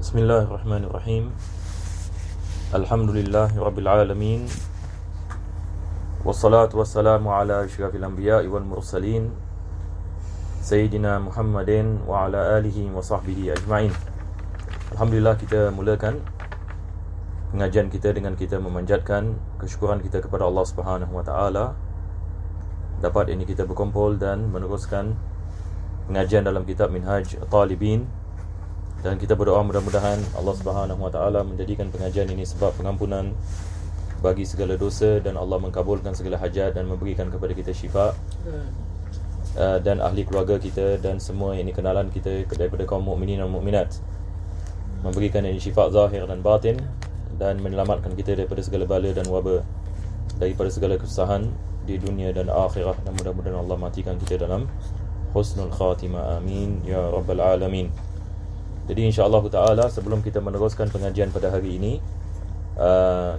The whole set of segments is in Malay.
Bismillahirrahmanirrahim. Alhamdulillahi Rabbil Alamin. Wassalatu wassalamu ala asyrafil anbiya'i wal mursalin Sayyidina Muhammadin wa ala alihi wa sahbihi ajma'in. Alhamdulillah, kita mulakan pengajian kita dengan kita memanjatkan kesyukuran kita kepada Allah Subhanahu wa taala dapat ini kita berkumpul dan meneruskan pengajian dalam kitab Minhaj Talibin. Dan kita berdoa mudah-mudahan Allah Subhanahu wa taala menjadikan pengajian ini sebab pengampunan bagi segala dosa, dan Allah mengkabulkan segala hajat dan memberikan kepada kita syifa dan ahli keluarga kita dan semua yang kenalan kita daripada kaum mukminin dan mukminat, memberikan ini syifa zahir dan batin, dan menyelamatkan kita daripada segala bala dan wabak, daripada segala kesusahan di dunia dan akhirah, dan mudah-mudahan Allah matikan kita dalam husnul khatimah, amin ya rabbal alamin. Jadi insya-Allah taala, sebelum kita meneruskan pengajian pada hari ini,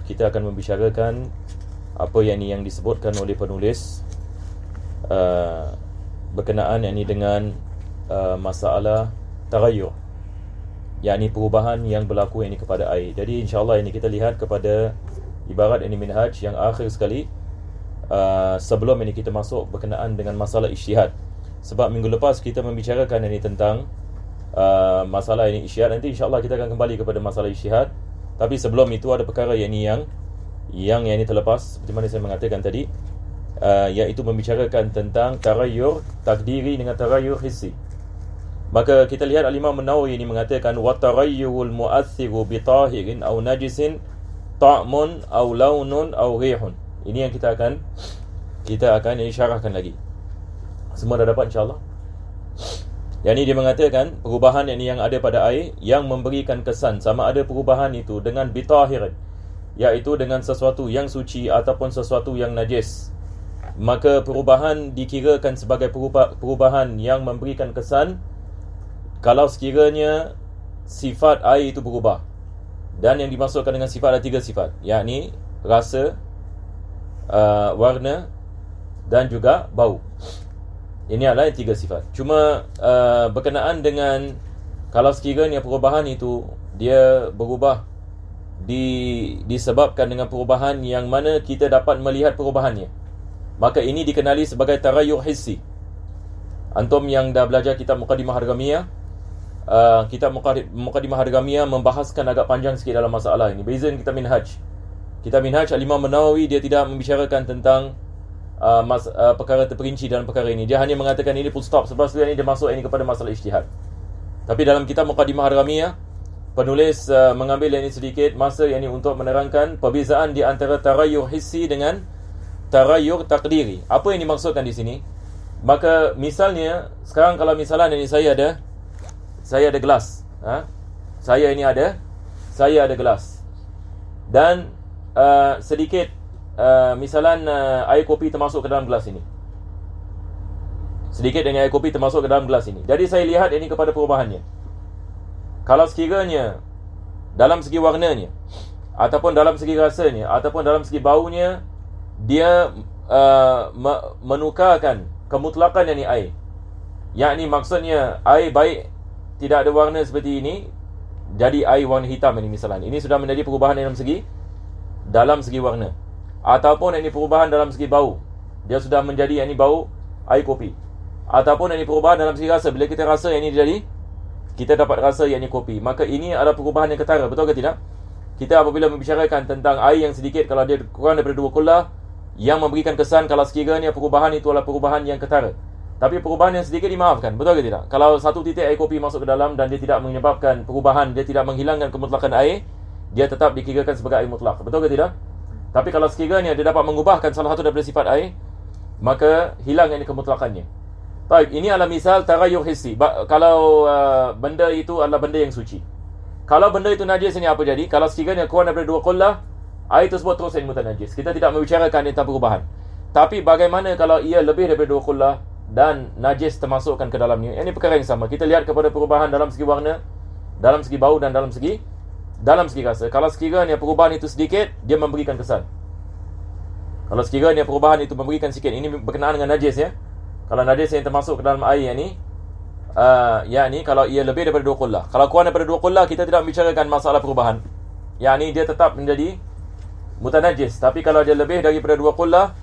kita akan membicarakan apa yang disebutkan oleh penulis berkenaan dengan masalah taghayyur, yakni perubahan yang berlaku kepada air. Jadi insya-Allah kita lihat kepada ibarat minhaj yang akhir sekali, sebelum kita masuk berkenaan dengan masalah ijtihad. Sebab minggu lepas kita membicarakan tentang masalah ijtihad. Nanti insya-Allah kita akan kembali kepada masalah ijtihad. Tapi sebelum itu ada perkara yang terlepas, seperti mana saya mengatakan tadi, iaitu membicarakan tentang taghayyur takdiri dengan taghayyur hissi. Maka kita lihat Al-Imam An-Nawawi ini mengatakan wa taghayyurul mu'athiru bi tahirin aw najisin ta'mun aw launun aw rihun. Ini yang kita akan syarahkan lagi. Semua dah dapat insya-Allah. Yang ini dia mengatakan perubahan yang ada pada air yang memberikan kesan, sama ada perubahan itu dengan bitahir, iaitu dengan sesuatu yang suci ataupun sesuatu yang najis. Maka perubahan dikirakan sebagai perubahan yang memberikan kesan kalau sekiranya sifat air itu berubah. Dan yang dimasukkan dengan sifat ada 3 sifat, yakni rasa, warna dan juga bau. Ini adalah 3 sifat. Cuma berkenaan dengan kalau sekiranya perubahan itu dia berubah disebabkan dengan perubahan yang mana kita dapat melihat perubahannya, maka ini dikenali sebagai taghayyur hissi. Antum yang dah belajar kitab Muqaddimah Hargamiyah, kitab Muqaddimah Hargamiyah membahaskan agak panjang sikit dalam masalah ini. Beza dengan kitab Minhaj. Kitab Minhaj Al-Imam An-Nawawi dia tidak membicarakan tentang perkara terperinci dalam perkara ini. Dia hanya mengatakan ini full stop. Sebab dia masuk kepada masalah ijtihad. Tapi dalam kitab Muqaddimah Hargamiyah, penulis mengambil sedikit masa untuk menerangkan perbezaan di antara taghayyur hissi dengan taghayyur takdiri. Apa yang dimaksudkan di sini? Maka misalnya sekarang, kalau misalnya saya ada gelas, saya ada gelas, dan sedikit air kopi termasuk ke dalam gelas ini. Sedikit air kopi termasuk ke dalam gelas ini. Jadi saya lihat kepada perubahannya. Kalau sekiranya dalam segi warnanya, ataupun dalam segi rasanya, ataupun dalam segi baunya, dia menukarkan kemutlakan air, yakni maksudnya air baik tidak ada warna seperti ini, jadi air warna hitam misalnya. Ini sudah menjadi perubahan dalam segi warna. Ataupun perubahan dalam segi bau, dia sudah menjadi bau air kopi. Ataupun perubahan dalam segi rasa, bila kita rasa jadi kita dapat rasa kopi. Maka ini adalah perubahan yang ketara, betul ke tidak? Kita apabila membicarakan tentang air yang sedikit, kalau dia kurang daripada 2 kullah, yang memberikan kesan kalau sekiranya perubahan itu adalah perubahan yang ketara. Tapi perubahan yang sedikit dimaafkan, betul ke tidak? Kalau 1 titik air kopi masuk ke dalam dan dia tidak menyebabkan perubahan, dia tidak menghilangkan kemutlakan air, dia tetap dikirakan sebagai air mutlak, betul ke tidak? Tapi kalau sekiranya dia dapat mengubahkan salah satu daripada sifat air, maka hilang kemutlakannya. Baik, ini adalah misal taghayyur hissi. Kalau benda itu adalah benda yang suci. Kalau benda itu najis, apa jadi? Kalau sekiranya kurang daripada 2 qullah, air tersebut terus mutanajis. Kita tidak membicarakan tentang perubahan. Tapi bagaimana kalau ia lebih daripada 2 qullah dan najis termasukkan ke dalamnya? Ini perkara yang sama. Kita lihat kepada perubahan dalam segi warna, dalam segi bau, dan dalam segi rasa. Kalau sekiranya perubahan itu sedikit, dia memberikan kesan. Kalau sekiranya perubahan itu memberikan sikit, ini berkenaan dengan najis ya. Kalau najis yang termasuk ke dalam air yakni kalau ia lebih daripada 2 qullah. Kalau kurang daripada 2 qullah, kita tidak membicarakan masalah perubahan, yakni dia tetap menjadi mutanajis. Tapi kalau dia lebih daripada 2 qullah,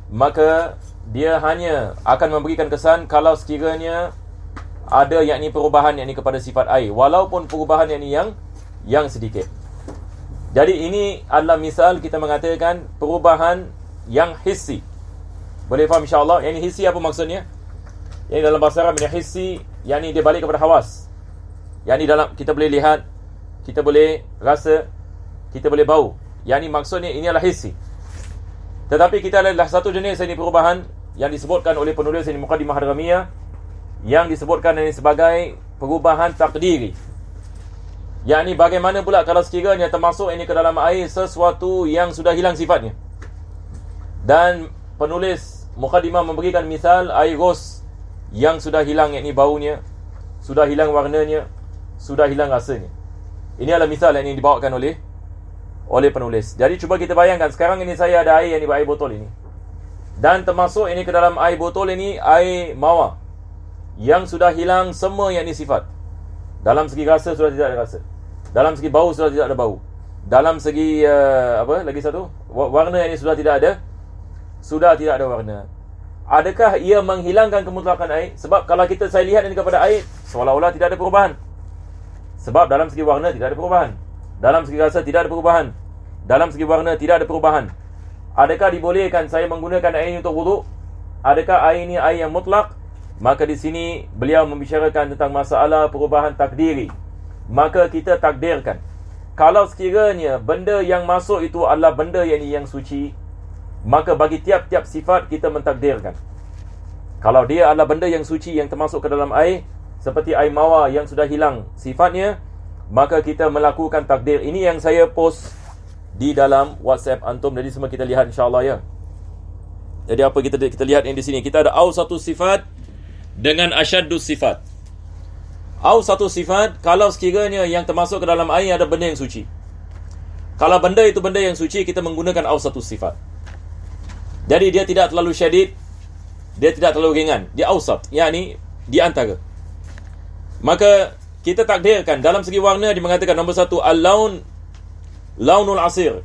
maka dia hanya akan memberikan kesan kalau sekiranya ada yakni perubahan yakni kepada sifat air, walaupun perubahan yakni yang sedikit. Jadi ini adalah misal kita mengatakan perubahan yang hissi. Boleh faham insya-Allah? Yang hissi apa maksudnya? Yang dalam bahasa Arab, yang hissi yakni dia balik kepada hawas. Yakni dalam kita boleh lihat, kita boleh rasa, kita boleh bau. Yakni maksudnya ini adalah hissi. Tetapi kita adalah satu jenis ini perubahan yang disebutkan oleh penulis ini Muqaddimah Hadramiyah, yang disebutkan ini sebagai perubahan takdiri. Yakni bagaimana pula kalau sekiranya termasuk ini ke dalam air sesuatu yang sudah hilang sifatnya. Dan penulis Muqaddimah memberikan misal air ros yang sudah hilang yakni baunya, sudah hilang warnanya, sudah hilang rasanya. Ini adalah misal yang dibawakan oleh penulis. Jadi cuba kita bayangkan, sekarang ini saya ada air, yang air botol ini, dan termasuk ini ke dalam air botol ini air mawar yang sudah hilang semua yakni sifat. Dalam segi rasa sudah tidak ada rasa, dalam segi bau sudah tidak ada bau, dalam segi warna ini sudah tidak ada warna. Adakah ia menghilangkan kemutlakan air? Sebab kalau saya lihat ini kepada air, seolah-olah tidak ada perubahan. Sebab dalam segi warna tidak ada perubahan, dalam segi rasa tidak ada perubahan, dalam segi warna tidak ada perubahan. Adakah dibolehkan saya menggunakan air ini untuk wuduk? Adakah air ini air yang mutlak? Maka di sini beliau membicarakan tentang masalah perubahan takdiri. Maka kita takdirkan, kalau sekiranya benda yang masuk itu adalah benda yang suci, maka bagi tiap-tiap sifat kita mentakdirkan. Kalau dia adalah benda yang suci yang termasuk ke dalam air, seperti air mawar yang sudah hilang sifatnya, maka kita melakukan takdir. Ini yang saya post di dalam WhatsApp antum. Jadi semua kita lihat insya-Allah ya. Jadi apa kita lihat yang di sini, kita ada satu sifat dengan asyaddu sifat. Satu sifat kalau sekiranya yang termasuk ke dalam air ada benda yang suci. Kalau benda itu benda yang suci, kita menggunakan satu sifat. Jadi dia tidak terlalu syadid, dia tidak terlalu ringan, dia awsat, yakni di antara. Maka kita takdirkan dalam segi warna, dia mengatakan nombor 1 launul asir.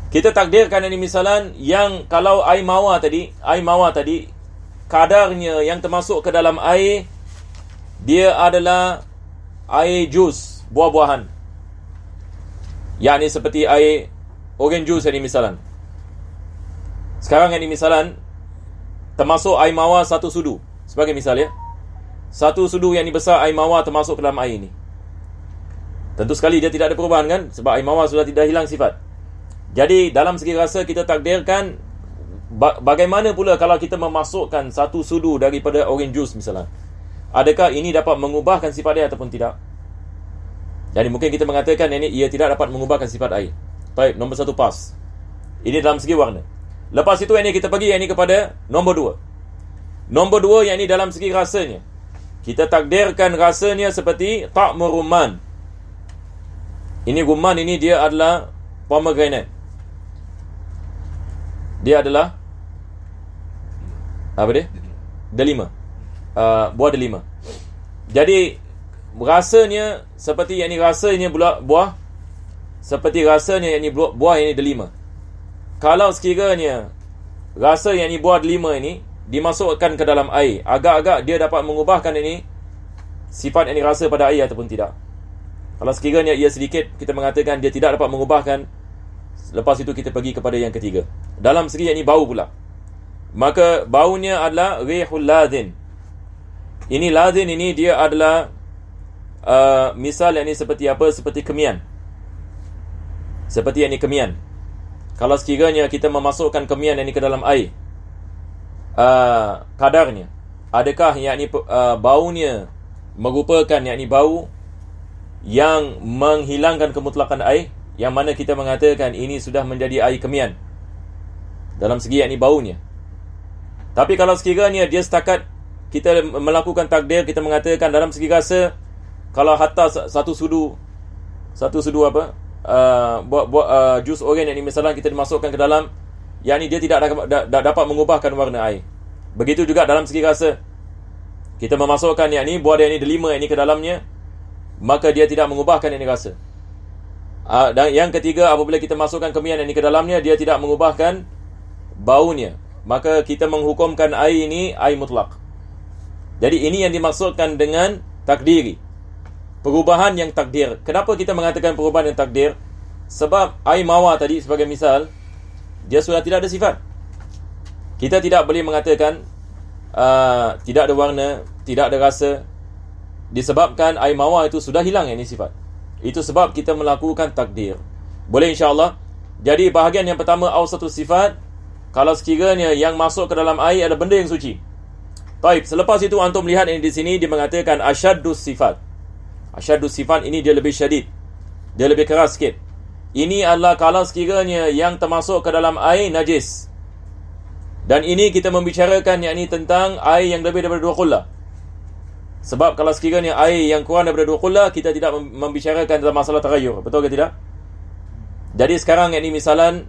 Kita takdirkan ini misalan yang kalau air mawar tadi kadarnya yang termasuk ke dalam air, dia adalah air jus, buah-buahan. Yakni seperti air orange juice ini misalan. Sekarang ini misalan termasuk air mawar 1 sudu, sebagai misal ya. 1 sudu yang besar air mawar termasuk ke dalam air ini. Tentu sekali dia tidak ada perubahan kan, sebab air mawar sudah tidak hilang sifat. Jadi dalam segi rasa kita takdirkan bagaimana pula kalau kita memasukkan 1 sudu daripada orange juice misalnya. Adakah ini dapat mengubahkan sifat dia ataupun tidak? Jadi mungkin kita mengatakan ini ia tidak dapat mengubahkan sifat air. Baik, nombor 1 pas. Ini dalam segi warna. Lepas itu ini kita pergi ini kepada nombor 2. Nombor 2 yang ini dalam segi rasanya. Kita takdirkan rasanya seperti ta'mur rumman. Ini rumman ini dia adalah pomegranate. Dia adalah apa dia? Delima. Buah delima. Jadi rasanya seperti yang ini, rasanya buah seperti rasanya yang ini buah yang ini delima. Kalau sekiranya rasa yang ini buah delima ini dimasukkan ke dalam air, agak-agak dia dapat mengubahkan ini sifat yang ini rasa pada air ataupun tidak. Kalau sekiranya ia sedikit, kita mengatakan dia tidak dapat mengubahkan. Lepas itu kita pergi kepada yang ketiga. Dalam segi yang ini bau pula, maka baunya adalah rihul ladhin. Ini ladhin ini dia adalah misal yang ini seperti apa? Seperti kemian. Seperti yang ini kemian. Kalau sekiranya kita memasukkan kemian yang ini ke dalam air, kadarnya, adakah yang ini baunya merupakan yang ini bau yang menghilangkan kemutlakan air, yang mana kita mengatakan ini sudah menjadi air kemian dalam segi yang ini baunya. Tapi kalau sekiranya dia setakat kita melakukan takdir, kita mengatakan dalam segi rasa, kalau hatta satu sudu apa, jus orange yang ini misalnya kita dimasukkan ke dalam, yang ini dia tidak dapat mengubahkan warna air. Begitu juga dalam segi rasa. Kita memasukkan yakni buah yang ini delima ini ke dalamnya, maka dia tidak mengubahkan yakni rasa. Dan yang ketiga, apabila kita masukkan kemian ini ke dalamnya, dia tidak mengubahkan baunya, maka kita menghukumkan air ini air mutlak. Jadi ini yang dimaksudkan dengan takdiri, perubahan yang takdir. Kenapa kita mengatakan perubahan yang takdir? Sebab air mawar tadi sebagai misal, dia sudah tidak ada sifat. Kita tidak boleh mengatakan tidak ada warna, tidak ada rasa, disebabkan air mawar itu sudah hilang ini sifat. Itu sebab kita melakukan takdir. Boleh insya-Allah. Jadi bahagian yang pertama, awsatu sifat, kalau sekiranya yang masuk ke dalam air ada benda yang suci. Baik, selepas itu antum lihat ini di sini dia mengatakan asyaddus sifat. Asyaddus sifat ini dia lebih syadid, dia lebih keras sikit. Ini adalah kalau sekiranya yang termasuk ke dalam air najis. Dan ini kita membicarakan yakni tentang air yang lebih daripada 2 qullah. Sebab kalau sekiranya air yang kurang daripada 2 qullah, kita tidak membicarakan tentang masalah taghayyur. Betul ke tidak? Jadi sekarang yakni misalan,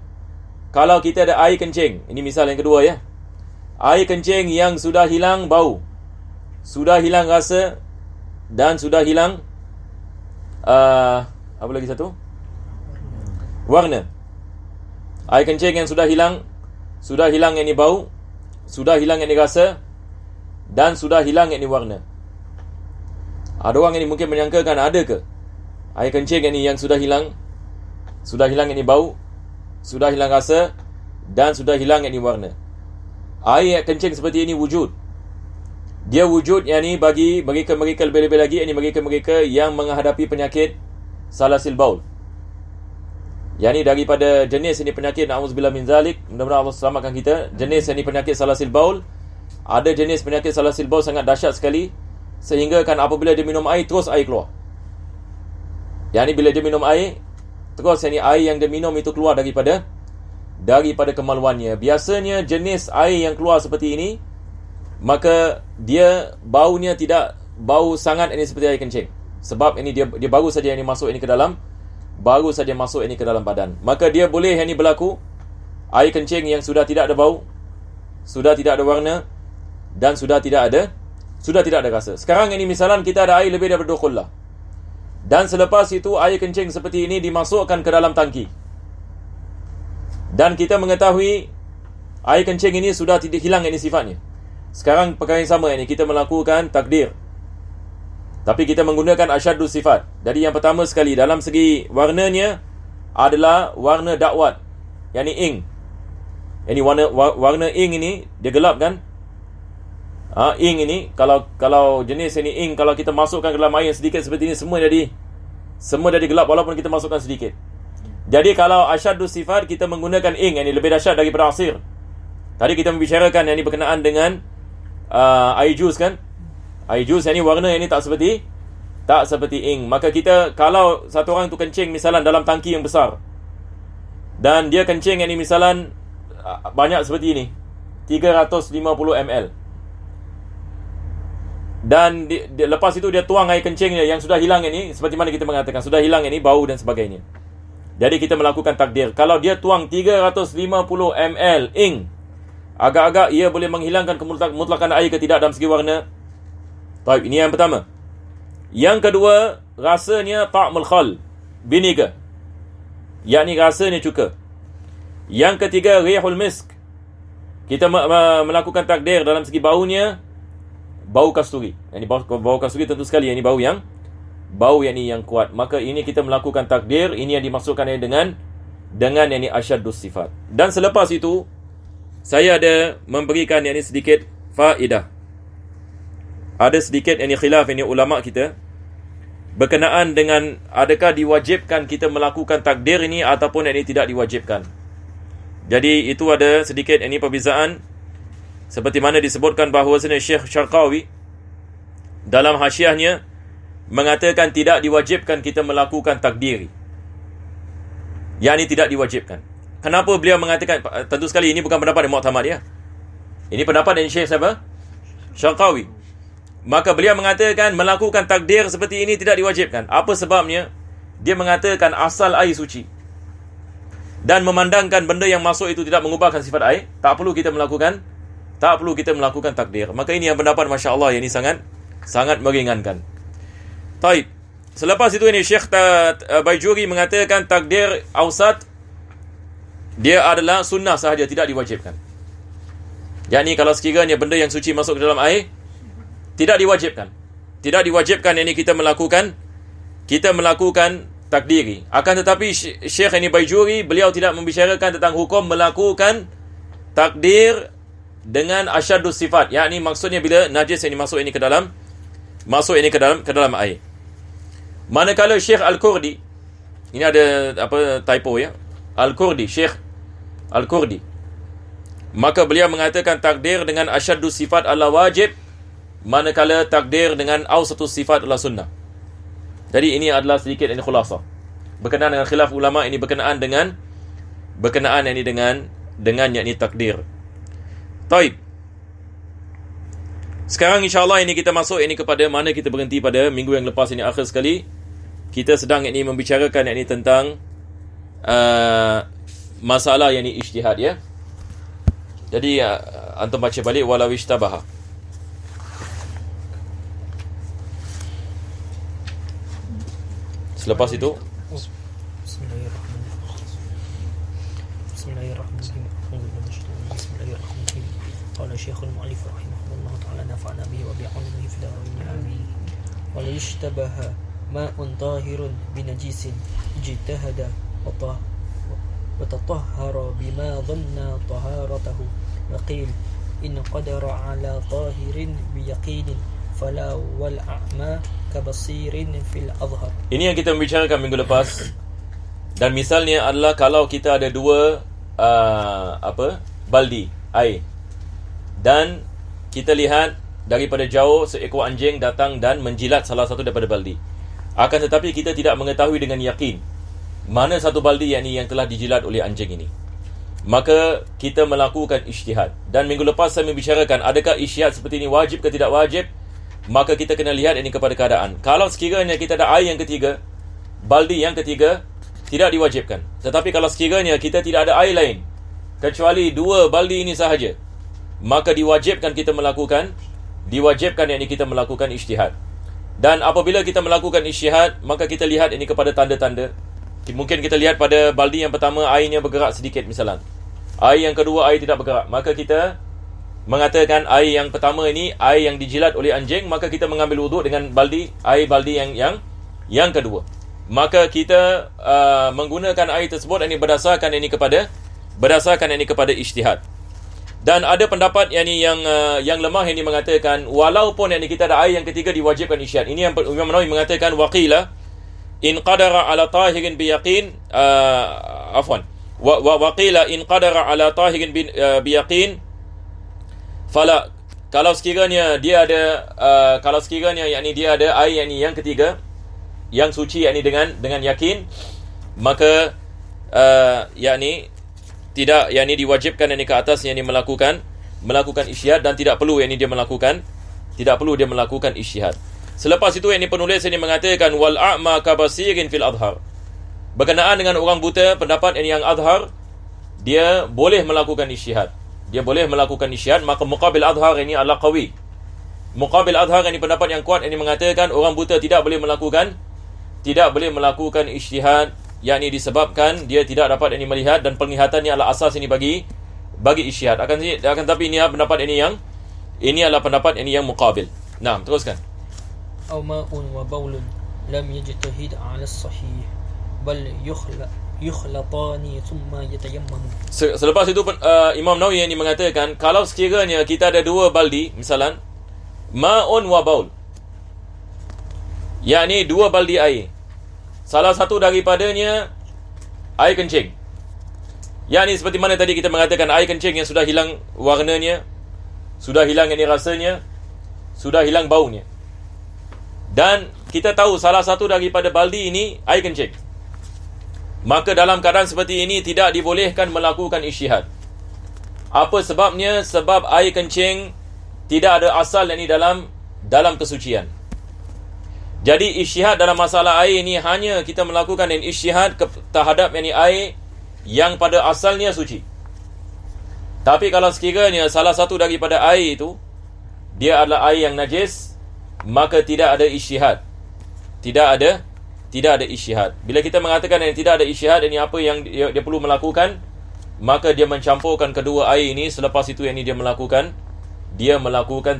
kalau kita ada air kencing, ini misal yang kedua ya. Air kencing yang sudah hilang bau, sudah hilang rasa, dan sudah hilang apa lagi satu? Warna. Air kencing yang sudah hilang yang ini bau, sudah hilang yang ini rasa, dan sudah hilang yang ini warna. Ada orang ini mungkin menyangkakan ada ke air kencing yang ini yang sudah hilang yang ini bau, sudah hilang rasa, dan sudah hilang yang ini warna. Air kencing seperti ini wujud. Dia wujud yang ini bagi mereka lebih-lebih lagi, ini mereka yang menghadapi penyakit salasil baul. Yang ini daripada jenis ini penyakit, na'udzubillah min zalik, mudah-mudahan Allah selamatkan kita. Jenis ini penyakit salasil baul. Ada jenis penyakit salasil baul sangat dahsyat sekali, sehingga kan apabila dia minum air, terus air keluar. Yang ini bila dia minum air, terus yang ini air yang dia minum itu keluar daripada kemaluannya. Biasanya jenis air yang keluar seperti ini, maka dia baunya tidak bau sangat ini seperti air kencing. Sebab ini dia baru saja ini masuk ini ke dalam badan. Maka dia boleh yang ini berlaku air kencing yang sudah tidak ada bau, sudah tidak ada warna, dan sudah tidak ada rasa. Sekarang ini misalan kita ada air lebih daripada 2 qullah, dan selepas itu air kencing seperti ini dimasukkan ke dalam tangki, dan kita mengetahui air kencing ini sudah tidak hilang ini sifatnya. Sekarang perkara yang sama ini kita melakukan takdir, tapi kita menggunakan asyaddus sifat. Jadi yang pertama sekali, dalam segi warnanya adalah warna dakwat, yakni ing. Ini warna ing ini dia gelap kan? Ing ini kalau jenis ini ing, kalau kita masukkan ke dalam air yang sedikit seperti ini, semua jadi gelap walaupun kita masukkan sedikit. Jadi kalau asyaddus sifat, kita menggunakan ing, yang ini lebih dahsyat daripada asir. Tadi kita membicarakan yang ini berkenaan dengan air jus kan? Air jus yang ini warna yang ini tak seperti ing. Maka kita, kalau satu orang tu kencing misalan dalam tangki yang besar, dan dia kencing yang ini misalan banyak seperti ini, 350 ml, dan lepas itu dia tuang air kencingnya yang sudah hilang ini, seperti mana kita mengatakan sudah hilang ini bau dan sebagainya. Jadi kita melakukan takdir. Kalau dia tuang 350 ml ing, agak-agak ia boleh menghilangkan kemutlakan air ke tidak dalam segi warna. Baik, ini yang pertama. Yang kedua, rasanya ta'mul khal, vinegar, yakni rasanya cuka. Yang ketiga, rihul misk. Kita melakukan takdir dalam segi baunya, bau kasturi. Ini bau kasturi tentu sekali, ini bau yang kuat. Maka ini kita melakukan takdir. Ini yang dimaksudkan dengan yang ini asyaddus sifat. Dan selepas itu, saya ada memberikan yang ini sedikit faedah. Ada sedikit yang ini khilaf ini ulama kita berkenaan dengan adakah diwajibkan kita melakukan takdir ini ataupun yang ini tidak diwajibkan. Jadi itu ada sedikit ini perbezaan, seperti mana disebutkan bahawasanya Syekh Syarqawi dalam hasyiahnya mengatakan tidak diwajibkan kita melakukan takdir. Yang ini tidak diwajibkan. Kenapa beliau mengatakan? Tentu sekali ini bukan pendapat yang mu'tamad ya. Ini pendapat dari Syekh siapa? Syarqawi. Maka beliau mengatakan melakukan takdir seperti ini tidak diwajibkan. Apa sebabnya? Dia mengatakan asal air suci, dan memandangkan benda yang masuk itu tidak mengubahkan sifat air, tak perlu kita melakukan Tak perlu kita melakukan takdir. Maka ini yang pendapat masya-Allah yang ini sangat meringankan. Taib. Selepas itu ini Syekh Baijuri mengatakan takdir awsat dia adalah sunnah sahaja, tidak diwajibkan. Yakni kalau sekiranya benda yang suci masuk ke dalam air, tidak diwajibkan. Tidak diwajibkan ini kita melakukan takdiri. Akan tetapi Syekh ini Baijuri, beliau tidak membicarakan tentang hukum melakukan takdir dengan asyadus sifat. Yakni maksudnya bila najis ini masuk ini ke dalam air. Manakala Syekh Al-Kurdi, ini ada typo ya. Syekh Al-Kurdi. Maka beliau mengatakan takdir dengan asyadus sifat adalah wajib, manakala takdir dengan awsatus sifat adalah sunnah. Jadi ini adalah sedikit ini khulasah. Berkenaan dengan khilaf ulama ini berkenaan ini dengan yakni takdir. Taib. Sekarang insya-Allah ini kita masuk ini kepada mana kita berhenti pada minggu yang lepas ini akhir sekali. Kita sedang ini membicarakan ini tentang masalah yang ini ijtihad ya. Jadi antum baca balik walau ishtabaha. Selepas itu قال الشيخ المؤلف رحمه الله تعالى نفعنا به وبعلمه في الدارين آمين. ولا يشتبه ماء طاهر بنجيس اجتهد وتطهر بما ظن طهارته وقيل إن قدر على طاهر بيقين فلا والأعمى كبصير في الأظهر. Ini yang kita membicarakan minggu lepas. Dan misalnya adalah kalau kita ada dua baldi air, dan kita lihat daripada jauh seekor anjing datang dan menjilat salah satu daripada baldi. Akan tetapi kita tidak mengetahui dengan yakin mana satu baldi yang telah dijilat oleh anjing ini. Maka kita melakukan ijtihad. Dan minggu lepas saya membicarakan adakah ijtihad seperti ini wajib ke tidak wajib. Maka kita kena lihat ini kepada keadaan. Kalau sekiranya kita ada air yang ketiga, baldi yang ketiga, tidak diwajibkan. Tetapi kalau sekiranya kita tidak ada air lain kecuali dua baldi ini sahaja, maka diwajibkan kita melakukan ijtihad. Dan apabila kita melakukan ijtihad, maka kita lihat ini kepada tanda-tanda. Mungkin kita lihat pada baldi yang pertama airnya bergerak sedikit misalnya. Air yang kedua air tidak bergerak. Maka kita mengatakan air yang pertama ini air yang dijilat oleh anjing, maka kita mengambil wuduk dengan baldi yang kedua. Maka kita menggunakan air tersebut ini berdasarkan ini kepada ijtihad. Dan ada pendapat yang lemah yang mengatakan walaupun kita ada air yang ketiga diwajibkan ijtihad. Ini yang Imam Nawawi mengatakan waqila in qadara ala tahirin biyaqin waqila in qadara ala tahirin biyaqin fala. Kalau sekiranya dia ada dia ada air yang ketiga yang suci dengan yakin, maka tidak diwajibkan ke atas melakukan ijtihad, dan tidak perlu dia melakukan ijtihad. Selepas itu penulis ini mengatakan wal a'ma kabasirin fil adhar. Berkenaan dengan orang buta, pendapat yang adhar, dia boleh melakukan ijtihad. Maka muqabil adhar ini adalah qawi. Muqabil adhar ini pendapat yang kuat mengatakan orang buta tidak boleh melakukan ijtihad, yakni disebabkan dia tidak dapat melihat, dan penglihatannya adalah asas bagi ijtihad. Akan tapi ini pendapat ini adalah pendapat yang muqabil. Nah, teruskan. أو ماء وبول لم يجتهد على الصحيح بل يخلطان ثم يتيمم. Selepas itu Imam Nawawi mengatakan kalau sekiranya kita ada dua baldi misalan ma'un wa baul, yakni dua baldi air, salah satu daripadanya air kencing, yakni seperti mana tadi kita mengatakan air kencing yang sudah hilang warnanya, sudah hilang rasanya, sudah hilang baunya. Dan kita tahu salah satu daripada baldi ini air kencing. Maka dalam keadaan seperti ini tidak dibolehkan melakukan ijtihad. Apa sebabnya? Sebab air kencing tidak ada asal dalam kesucian. Jadi ijtihad dalam masalah air ini hanya kita melakukan ijtihad terhadap air yang pada asalnya suci. Tapi kalau sekiranya salah satu daripada air itu dia adalah air yang najis, maka tidak ada ijtihad. Tidak ada ijtihad. Bila kita mengatakan yang tidak ada ijtihad, ini apa yang dia perlu melakukan, maka dia mencampurkan kedua air ini. Selepas itu yang ini dia melakukan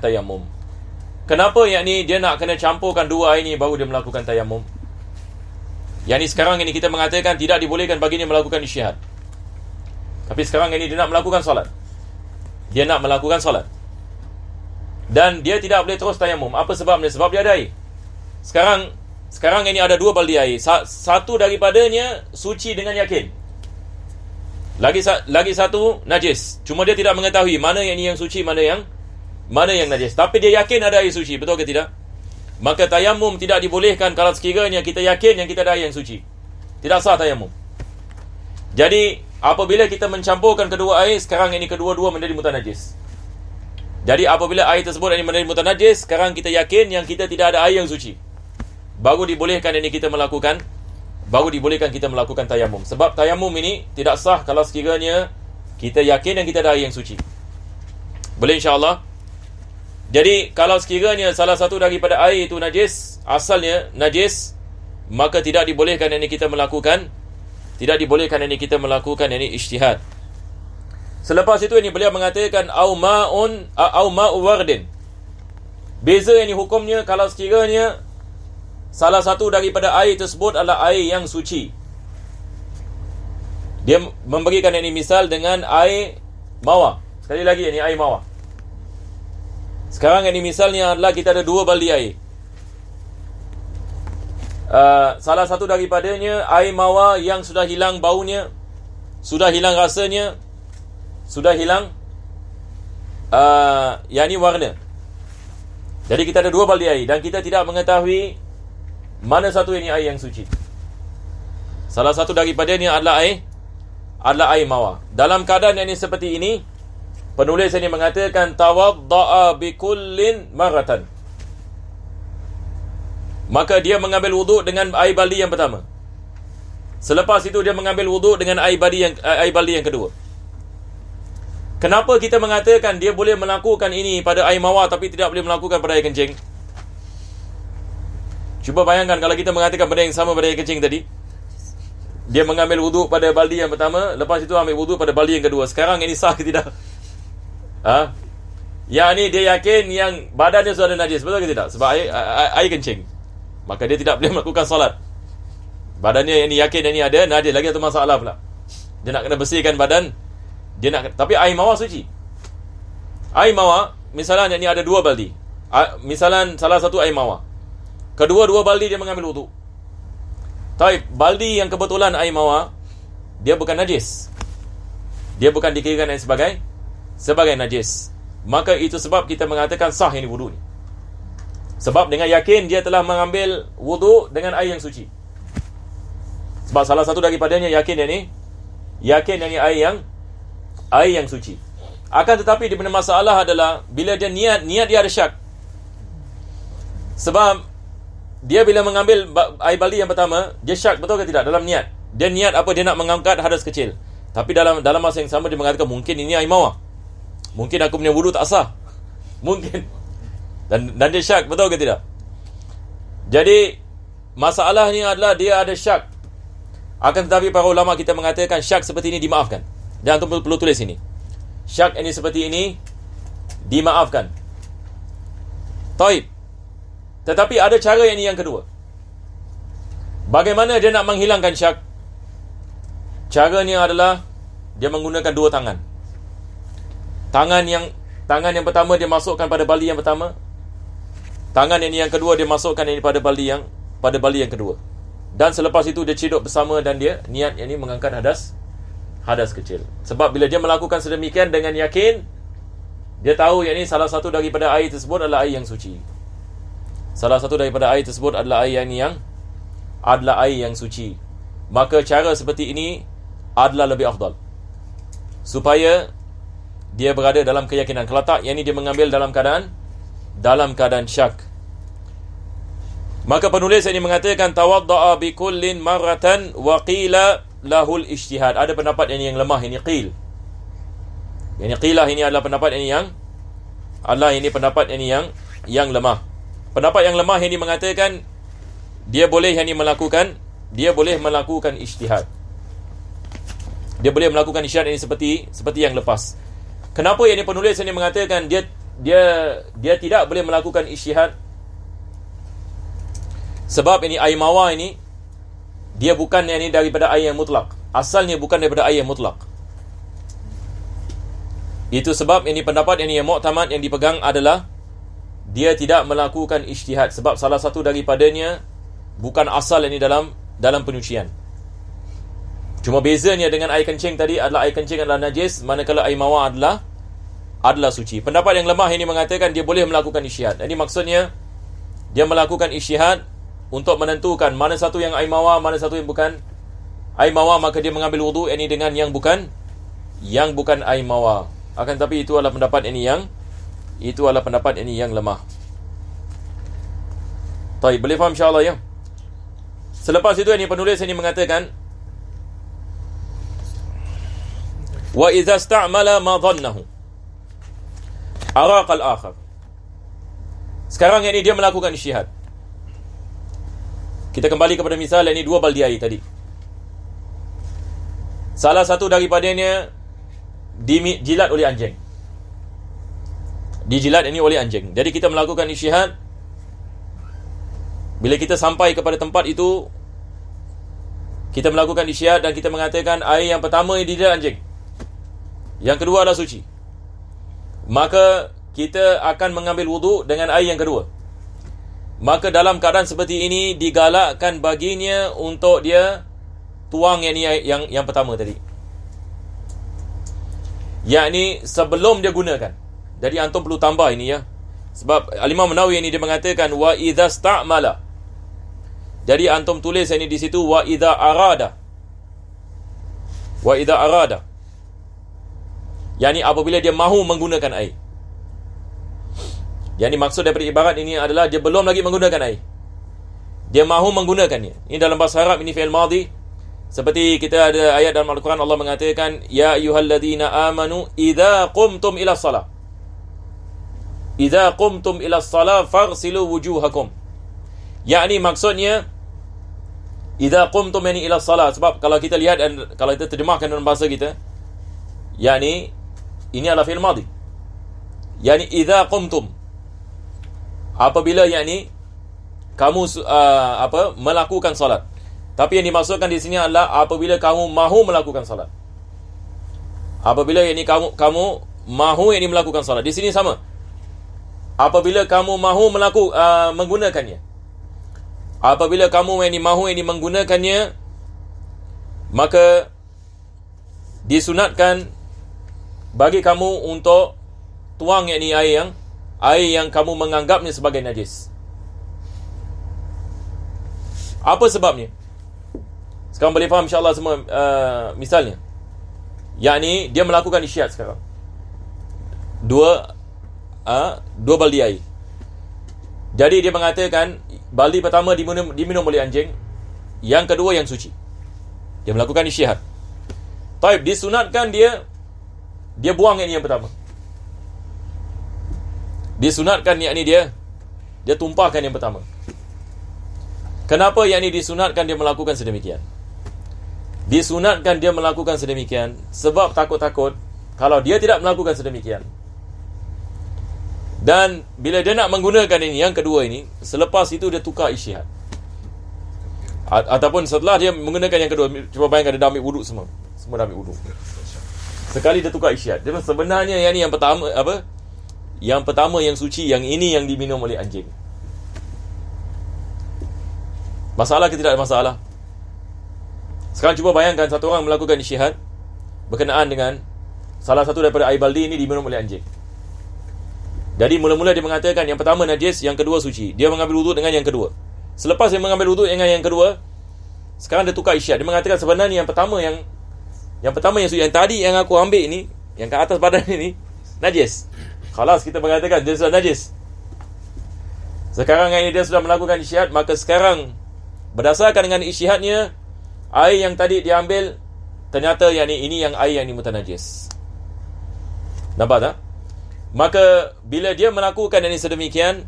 tayammum. Kenapa yang ni dia nak kena campurkan dua air ini baru dia melakukan tayammum? Yang ni sekarang ini kita mengatakan tidak dibolehkan baginya melakukan ijtihad. Tapi sekarang ini dia nak melakukan solat. Dia nak melakukan solat. Dan dia tidak boleh terus tayammum. Apa sebabnya? Sebab dia ada air. Sekarang ini ada dua baldi air. Satu daripadanya suci dengan yakin. Lagi satu najis. Cuma dia tidak mengetahui mana yang ini yang suci, mana yang najis. Tapi dia yakin ada air suci. Betul ke tidak? Maka tayammum tidak dibolehkan kalau sekiranya kita yakin yang kita ada air yang suci. Tidak sah tayammum. Jadi apabila kita mencampurkan kedua air, sekarang ini kedua-dua menjadi mutanajis. Jadi apabila air tersebut ini menjadi mutanajis, sekarang kita yakin yang kita tidak ada air yang suci. Baru dibolehkan kita melakukan tayammum. Sebab tayammum ini tidak sah kalau sekiranya kita yakin yang kita ada air yang suci. Boleh insya-Allah. Jadi kalau sekiranya salah satu daripada air itu najis, asalnya najis, maka tidak dibolehkan kita melakukan ijtihad. Selepas itu ini beliau mengatakan au ma'u wardin. Beza ini hukumnya kalau sekiranya salah satu daripada air tersebut adalah air yang suci. Dia memberikan ini misal dengan air mawar. Sekali lagi ini air mawar. Sekarang ini misalnya adalah kita ada dua baldi air. Salah satu daripadanya air mawar yang sudah hilang baunya, sudah hilang rasanya, sudah hilang yakni warna. Jadi kita ada dua baldi air dan kita tidak mengetahui mana satu ini air yang suci. Salah satu daripadanya adalah air mawar. Dalam keadaan yang seperti ini, penulis ini mengatakan tawadda'a bikullin maratan. Maka dia mengambil wuduk dengan air baldi yang pertama. Selepas itu dia mengambil wuduk dengan air baldi yang kedua. Kenapa kita mengatakan dia boleh melakukan ini pada air mawar tapi tidak boleh melakukan pada air kencing? Cuba bayangkan kalau kita mengatakan benda yang sama pada air kencing tadi. Dia mengambil wuduk pada baldi yang pertama, lepas itu ambil wuduk pada baldi yang kedua. Sekarang ini sah ke tidak? Yang ni dia yakin yang badannya sudah ada najis. Betul ke tidak? Sebab air kencing. Maka dia tidak boleh melakukan solat. Badannya yang ni yakin yang ni ada najis. Lagi satu masalah pula. Dia nak kena bersihkan badan. Tapi air mawar suci. Air mawar, misalnya yang ni ada dua baldi. Misalnya salah satu air mawar. Kedua-dua baldi dia mengambil wuduk. Tapi baldi yang kebetulan air mawar, dia bukan najis. Dia bukan dikirakan sebagai najis. Maka itu sebab kita mengatakan sah ini wuduk ni. Sebab dengan yakin dia telah mengambil wuduk dengan air yang suci. Sebab salah satu daripadanya yakin yang ni air yang suci. Akan tetapi di mana masalah adalah bila dia niat dia ada syak. Sebab dia bila mengambil air baldi yang pertama, dia syak betul ke tidak dalam niat. Dia niat apa? Dia nak mengangkat hadas kecil. Tapi dalam masa yang sama dia mengatakan mungkin ini air mawar. Mungkin aku punya wuduk tak sah. Mungkin. Dan dia syak, betul ke tidak? Jadi masalahnya adalah dia ada syak. Akan tetapi para ulama kita mengatakan syak seperti ini dimaafkan. Dan antum perlu tulis ini. Syak ini seperti ini dimaafkan. Taib. Tetapi ada cara yang kedua. Bagaimana dia nak menghilangkan syak? Caranya adalah dia menggunakan dua tangan. Tangan yang pertama dia masukkan pada baldi yang pertama. Tangan yang kedua dia masukkan pada baldi yang kedua. Dan selepas itu dia ciduk bersama dan dia niat yang ini mengangkat hadas kecil. Sebab bila dia melakukan sedemikian dengan yakin, dia tahu yang ini salah satu daripada air tersebut adalah air yang suci. Salah satu daripada air tersebut adalah air yang suci. Maka cara seperti ini adalah lebih afdal. Supaya dia berada dalam keyakinan. Kalau tak, yang ini dia mengambil dalam keadaan syak. Maka penulis ini mengatakan tawadda'a bi kullin marratan wa qila lahul ijtihad. Ada pendapat yang lemah ini qil. Yang qilah ini adalah pendapat ini pendapat yang lemah. Pendapat yang lemah ini mengatakan dia boleh melakukan ijtihad. Dia boleh melakukan ijtihad ini seperti yang lepas. Kenapa yang penulis ini mengatakan dia tidak boleh melakukan ijtihad? Sebab ini air mawar ini dia bukan daripada air yang mutlak. Asalnya bukan daripada air yang mutlak. Itu sebab ini pendapat yang mu'tamad yang dipegang adalah dia tidak melakukan ijtihad sebab salah satu daripadanya bukan asal ini dalam penyucian. Cuma bezanya dengan air kencing tadi adalah air kencing adalah najis, manakala air mawar adalah suci. Pendapat yang lemah ini mengatakan dia boleh melakukan ijtihad. Jadi maksudnya dia melakukan ijtihad untuk menentukan mana satu yang air mawar, mana satu yang bukan air mawar, maka dia mengambil wudu ini dengan yang bukan air mawar. Akan tapi itu adalah pendapat ini yang lemah. Baik, boleh faham insya-Allah ya. Selepas itu ini penulis ini mengatakan wa idza ista'mala ma dhannahu araq al-akhar. Sekarang ini dia melakukan ijtihad. Kita kembali kepada misal ini dua baldi air tadi. Salah satu daripadanya dijilat oleh anjing. Dijilat ini oleh anjing. Jadi kita melakukan ijtihad. Bila kita sampai kepada tempat itu, kita melakukan ijtihad dan kita mengatakan air yang pertama dijilat anjing, yang kedua adalah suci. Maka kita akan mengambil wudu dengan air yang kedua. Maka dalam keadaan seperti ini digalakkan baginya untuk dia tuang yang pertama tadi. Yakni sebelum dia gunakan. Jadi antum perlu tambah ini ya. Sebab Al-Imam Nawawi ini dia mengatakan wa idza sta'mala. Jadi antum tulis ini di situ wa idza arada. Wa idza arada. Yani apabila dia mahu menggunakan air. Yani maksud daripada ibarat ini adalah dia belum lagi menggunakan air. Dia mahu menggunakannya. Ini dalam bahasa Arab ini fi'il madhi. Seperti kita ada ayat dalam Al-Quran Allah mengatakan ya ayyuhalladzina amanu idza qumtum ila shalah. Idza qumtum ila shalah faghsilu wujuhakum. Yakni maksudnya idza qumtum ila shalah, sebab kalau kita lihat dan kalau kita terjemahkan dalam bahasa kita, yakni ini adalah fi'il madhi. Yani idza qumtum, apabila yakni kamu melakukan salat. Tapi yang dimaksudkan di sini adalah apabila kamu mahu melakukan salat. Apabila yakni kamu mahu yakni melakukan salat. Di sini sama. Apabila kamu mahu menggunakannya. Apabila kamu yakni mahu yakni menggunakannya, maka disunatkan bagi kamu untuk tuang yakni air yang kamu menganggapnya sebagai najis. Apa sebabnya? Sekarang boleh faham insya-Allah semua misalnya. Yakni dia melakukan ijtihad sekarang. Dua baldi air. Jadi dia mengatakan baldi pertama diminum oleh anjing, yang kedua yang suci. Dia melakukan ijtihad. Taib, disunatkan dia buang yang pertama. Disunatkan yakni dia tumpahkan yang pertama. Kenapa yakni disunatkan dia melakukan sedemikian? Disunatkan dia melakukan sedemikian sebab takut-takut kalau dia tidak melakukan sedemikian, dan bila dia nak menggunakan ini yang kedua ini, selepas itu dia tukar ijtihad. Ataupun setelah dia menggunakan yang kedua, cuba bayangkan dia dah ambil wuduk semua dah ambil wuduk. Sekali dia tukar ijtihad. Dia sebenarnya yang pertama Yang pertama yang suci, yang ini yang diminum oleh anjing. Masalah ke tidak ada masalah? Sekarang cuba bayangkan satu orang melakukan ijtihad berkenaan dengan salah satu daripada air baldi ini diminum oleh anjing. Jadi mula-mula dia mengatakan yang pertama najis, yang kedua suci. Dia mengambil wuduk dengan yang kedua. Selepas dia mengambil wuduk dengan yang kedua, sekarang dia tukar ijtihad. Dia mengatakan sebenarnya yang pertama yang suci, yang tadi yang aku ambil ini, yang ke atas badan ini najis. Khalas, kita mengatakan dia sudah najis. Sekarang ini dia sudah melakukan ijtihad, maka sekarang berdasarkan dengan ijtihadnya, air yang tadi diambil ternyata ini yang air yang mutanajis. Nampak tak? Maka bila dia melakukan ini sedemikian,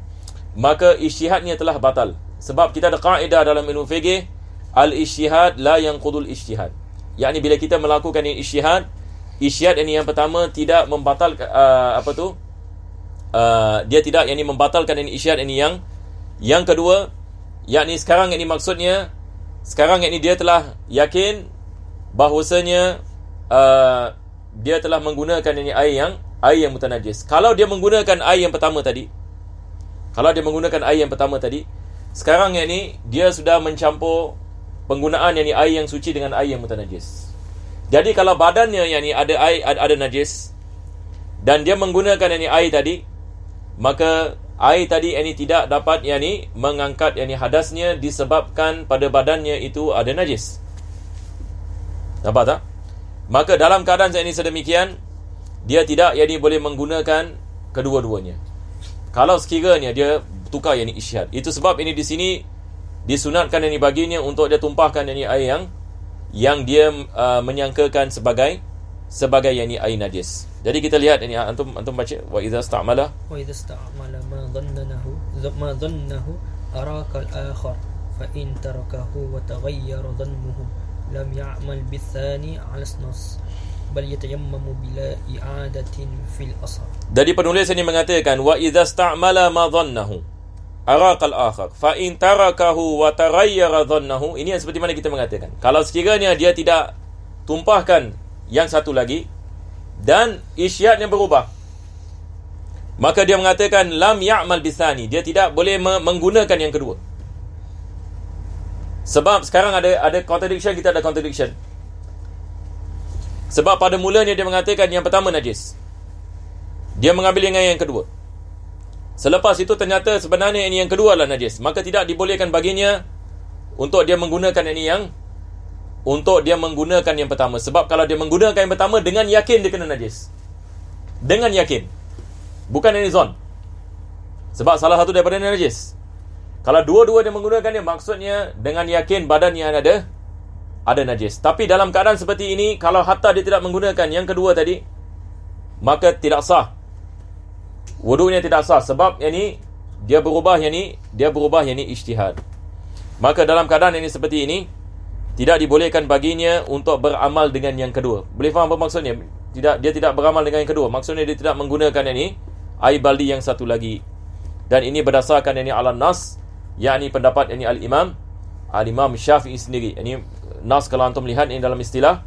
maka ijtihadnya telah batal. Sebab kita ada kaedah dalam ilmu fiqh, al-ijtihad la yanqudul ijtihad. Yakni bila kita melakukan ijtihad ini yang pertama tidak membatalkan dia tidak yakni membatalkan ini ijtihad ini yang kedua, yakni sekarang ini maksudnya sekarang ini dia telah yakin bahawasanya dia telah menggunakan ini air yang mutanajis. Kalau dia menggunakan air yang pertama tadi, sekarang ini dia sudah mencampur penggunaan yakni air yang suci dengan air yang mutanajis. Jadi kalau badannya yakni ada air, ada najis, dan dia menggunakan yakni air tadi, maka air tadi yakni tidak dapat yakni mengangkat yakni hadasnya disebabkan pada badannya itu ada najis. Nampak tak? Maka dalam keadaan yakni sedemikian, dia tidak yakni boleh menggunakan kedua-duanya. Kalau sekiranya dia tukar yakni ijtihad. Itu sebab ini di sini disunatkan yakni baginya untuk dia tumpahkan yakni air yang dia menyangkakan sebagai yakni air najis. Jadi kita lihat ini, antum baca wa idza ista'mala ma dhannahu araka al-akhar fa in tarakahu wa taghayyara dhannuhu lam ya'mal bitsani 'ala as-nas bal yatayammamu bila i'adatin fil asar. Jadi penulis ini mengatakan wa idza ista'mala ma dhannahu araka al-akhar fa in tarakahu wa taghayyara dhannuhu. Ini yang seperti mana kita mengatakan, kalau sekiranya dia tidak tumpahkan yang satu lagi dan ijtihadnya berubah, maka dia mengatakan lam ya'mal bisani, dia tidak boleh menggunakan yang kedua. Sebab sekarang ada contradiction, kita ada contradiction. Sebab pada mulanya dia mengatakan yang pertama najis, dia mengambil yang kedua. Selepas itu ternyata sebenarnya ini yang kedua adalah najis, maka tidak dibolehkan baginya untuk dia menggunakan yang pertama. Sebab kalau dia menggunakan yang pertama dengan yakin dia kena najis, dengan yakin, bukan ini zon. Sebab salah satu daripada najis. Kalau dua-dua dia menggunakannya, maksudnya dengan yakin badannya ada najis. Tapi dalam keadaan seperti ini, kalau hatta dia tidak menggunakan yang kedua tadi, maka tidak sah, wudunya tidak sah. Sebab dia berubah ijtihad. Maka dalam keadaan ini seperti ini, tidak dibolehkan baginya untuk beramal dengan yang kedua. Boleh faham apa maksudnya? Dia tidak beramal dengan yang kedua. Maksudnya dia tidak menggunakan air baldi yang satu lagi. Dan ini berdasarkan ala nas, yakni pendapat al-Imam Syafi'i sendiri. Ini nas, kalau antum lihat ini dalam istilah,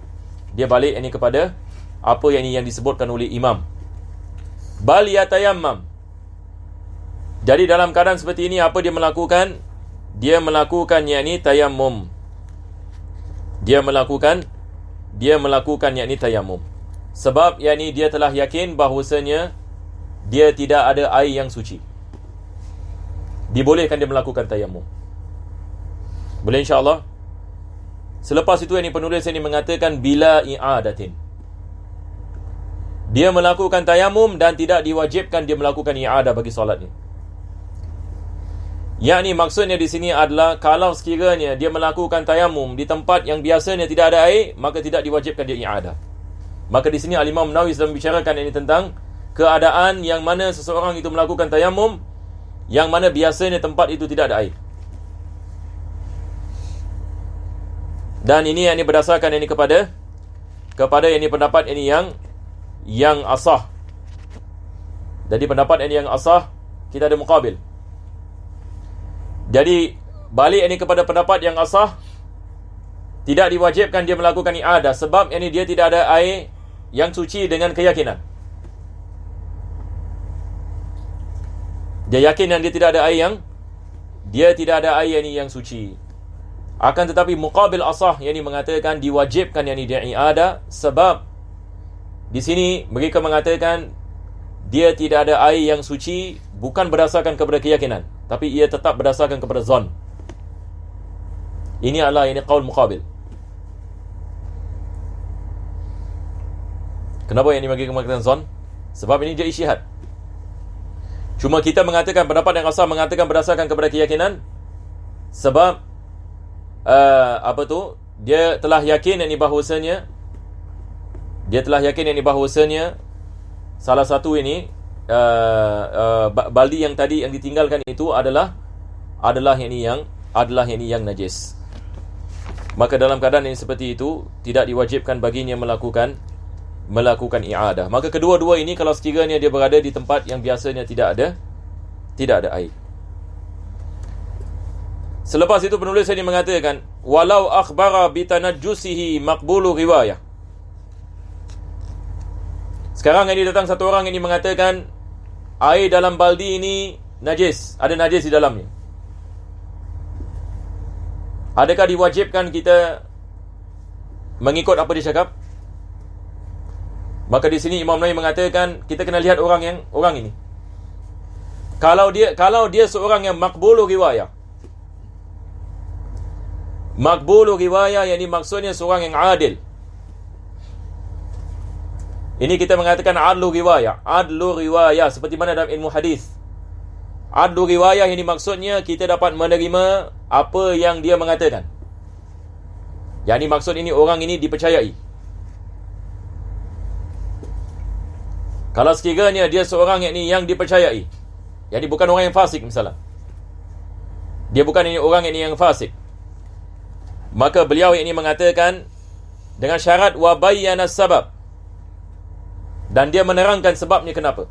dia balik kepada apa yang disebutkan oleh imam. Bal yatayammam. Jadi dalam keadaan seperti ini, apa dia melakukan? Dia melakukan tayammum. Dia melakukan tayammum. Sebab dia telah yakin bahawasanya dia tidak ada air yang suci. Dibolehkan dia melakukan tayammum. Boleh insya-Allah. Selepas itu penulis ini mengatakan bila i'adatin. Dia melakukan tayammum dan tidak diwajibkan dia melakukan i'adah bagi solatnya. Yakni maksudnya di sini adalah kalau sekiranya dia melakukan tayammum di tempat yang biasanya tidak ada air, maka tidak diwajibkan dia i'adah. Maka di sini Al-Imam Nawawi sedang membicarakan tentang keadaan yang mana seseorang itu melakukan tayammum yang mana biasanya tempat itu tidak ada air. Dan ini berdasarkan kepada pendapat yang asah. Jadi pendapat yang asah, kita ada muqabil. Jadi balik kepada pendapat yang asah, tidak diwajibkan dia melakukan i'adah. Sebab dia tidak ada air yang suci dengan keyakinan. Dia yakin dia tidak ada air yang suci. Akan tetapi muqabil asah mengatakan diwajibkan dia i'adah. Sebab di sini mereka mengatakan dia tidak ada air yang suci bukan berdasarkan kepada keyakinan, tapi ia tetap berdasarkan kepada zon. Ini adalah qaul muqabil. Kenapa mereka mengatakan zon? Sebab ini dia ijtihad. Cuma kita mengatakan pendapat yang asal mengatakan berdasarkan kepada keyakinan. Sebab dia telah yakin bahawasanya salah satu ini baldi yang tadi yang ditinggalkan itu adalah yang najis. Maka dalam keadaan yang seperti itu tidak diwajibkan baginya melakukan i'adah. Maka kedua-dua ini kalau sekiranya dia berada di tempat yang biasanya tidak ada air. Selepas itu penulis ini mengatakan walau akhbara bitanajjusihi maqbulu riwayah. Sekarang ini datang satu orang ini mengatakan air dalam baldi ini najis, ada najis di dalamnya. Adakah diwajibkan kita mengikut apa dia cakap? Maka di sini Imam Nawawi mengatakan kita kena lihat orang ini. Kalau dia seorang yang maqbulu riwayah. Maqbulu riwayah yakni maksudnya seorang yang adil. Ini kita mengatakan adlu riwayah. Adlu riwayah seperti mana dalam ilmu hadis. Adlu riwayah ini maksudnya kita dapat menerima apa yang dia mengatakan. Yang ini maksud ini orang ini dipercayai. Kalau sekiranya dia seorang yang dipercayai, yang bukan orang yang fasik misalnya. Dia bukan ini orang yang fasik. Maka beliau ini mengatakan dengan syarat wa bayyana sabab. Dan dia menerangkan sebabnya kenapa.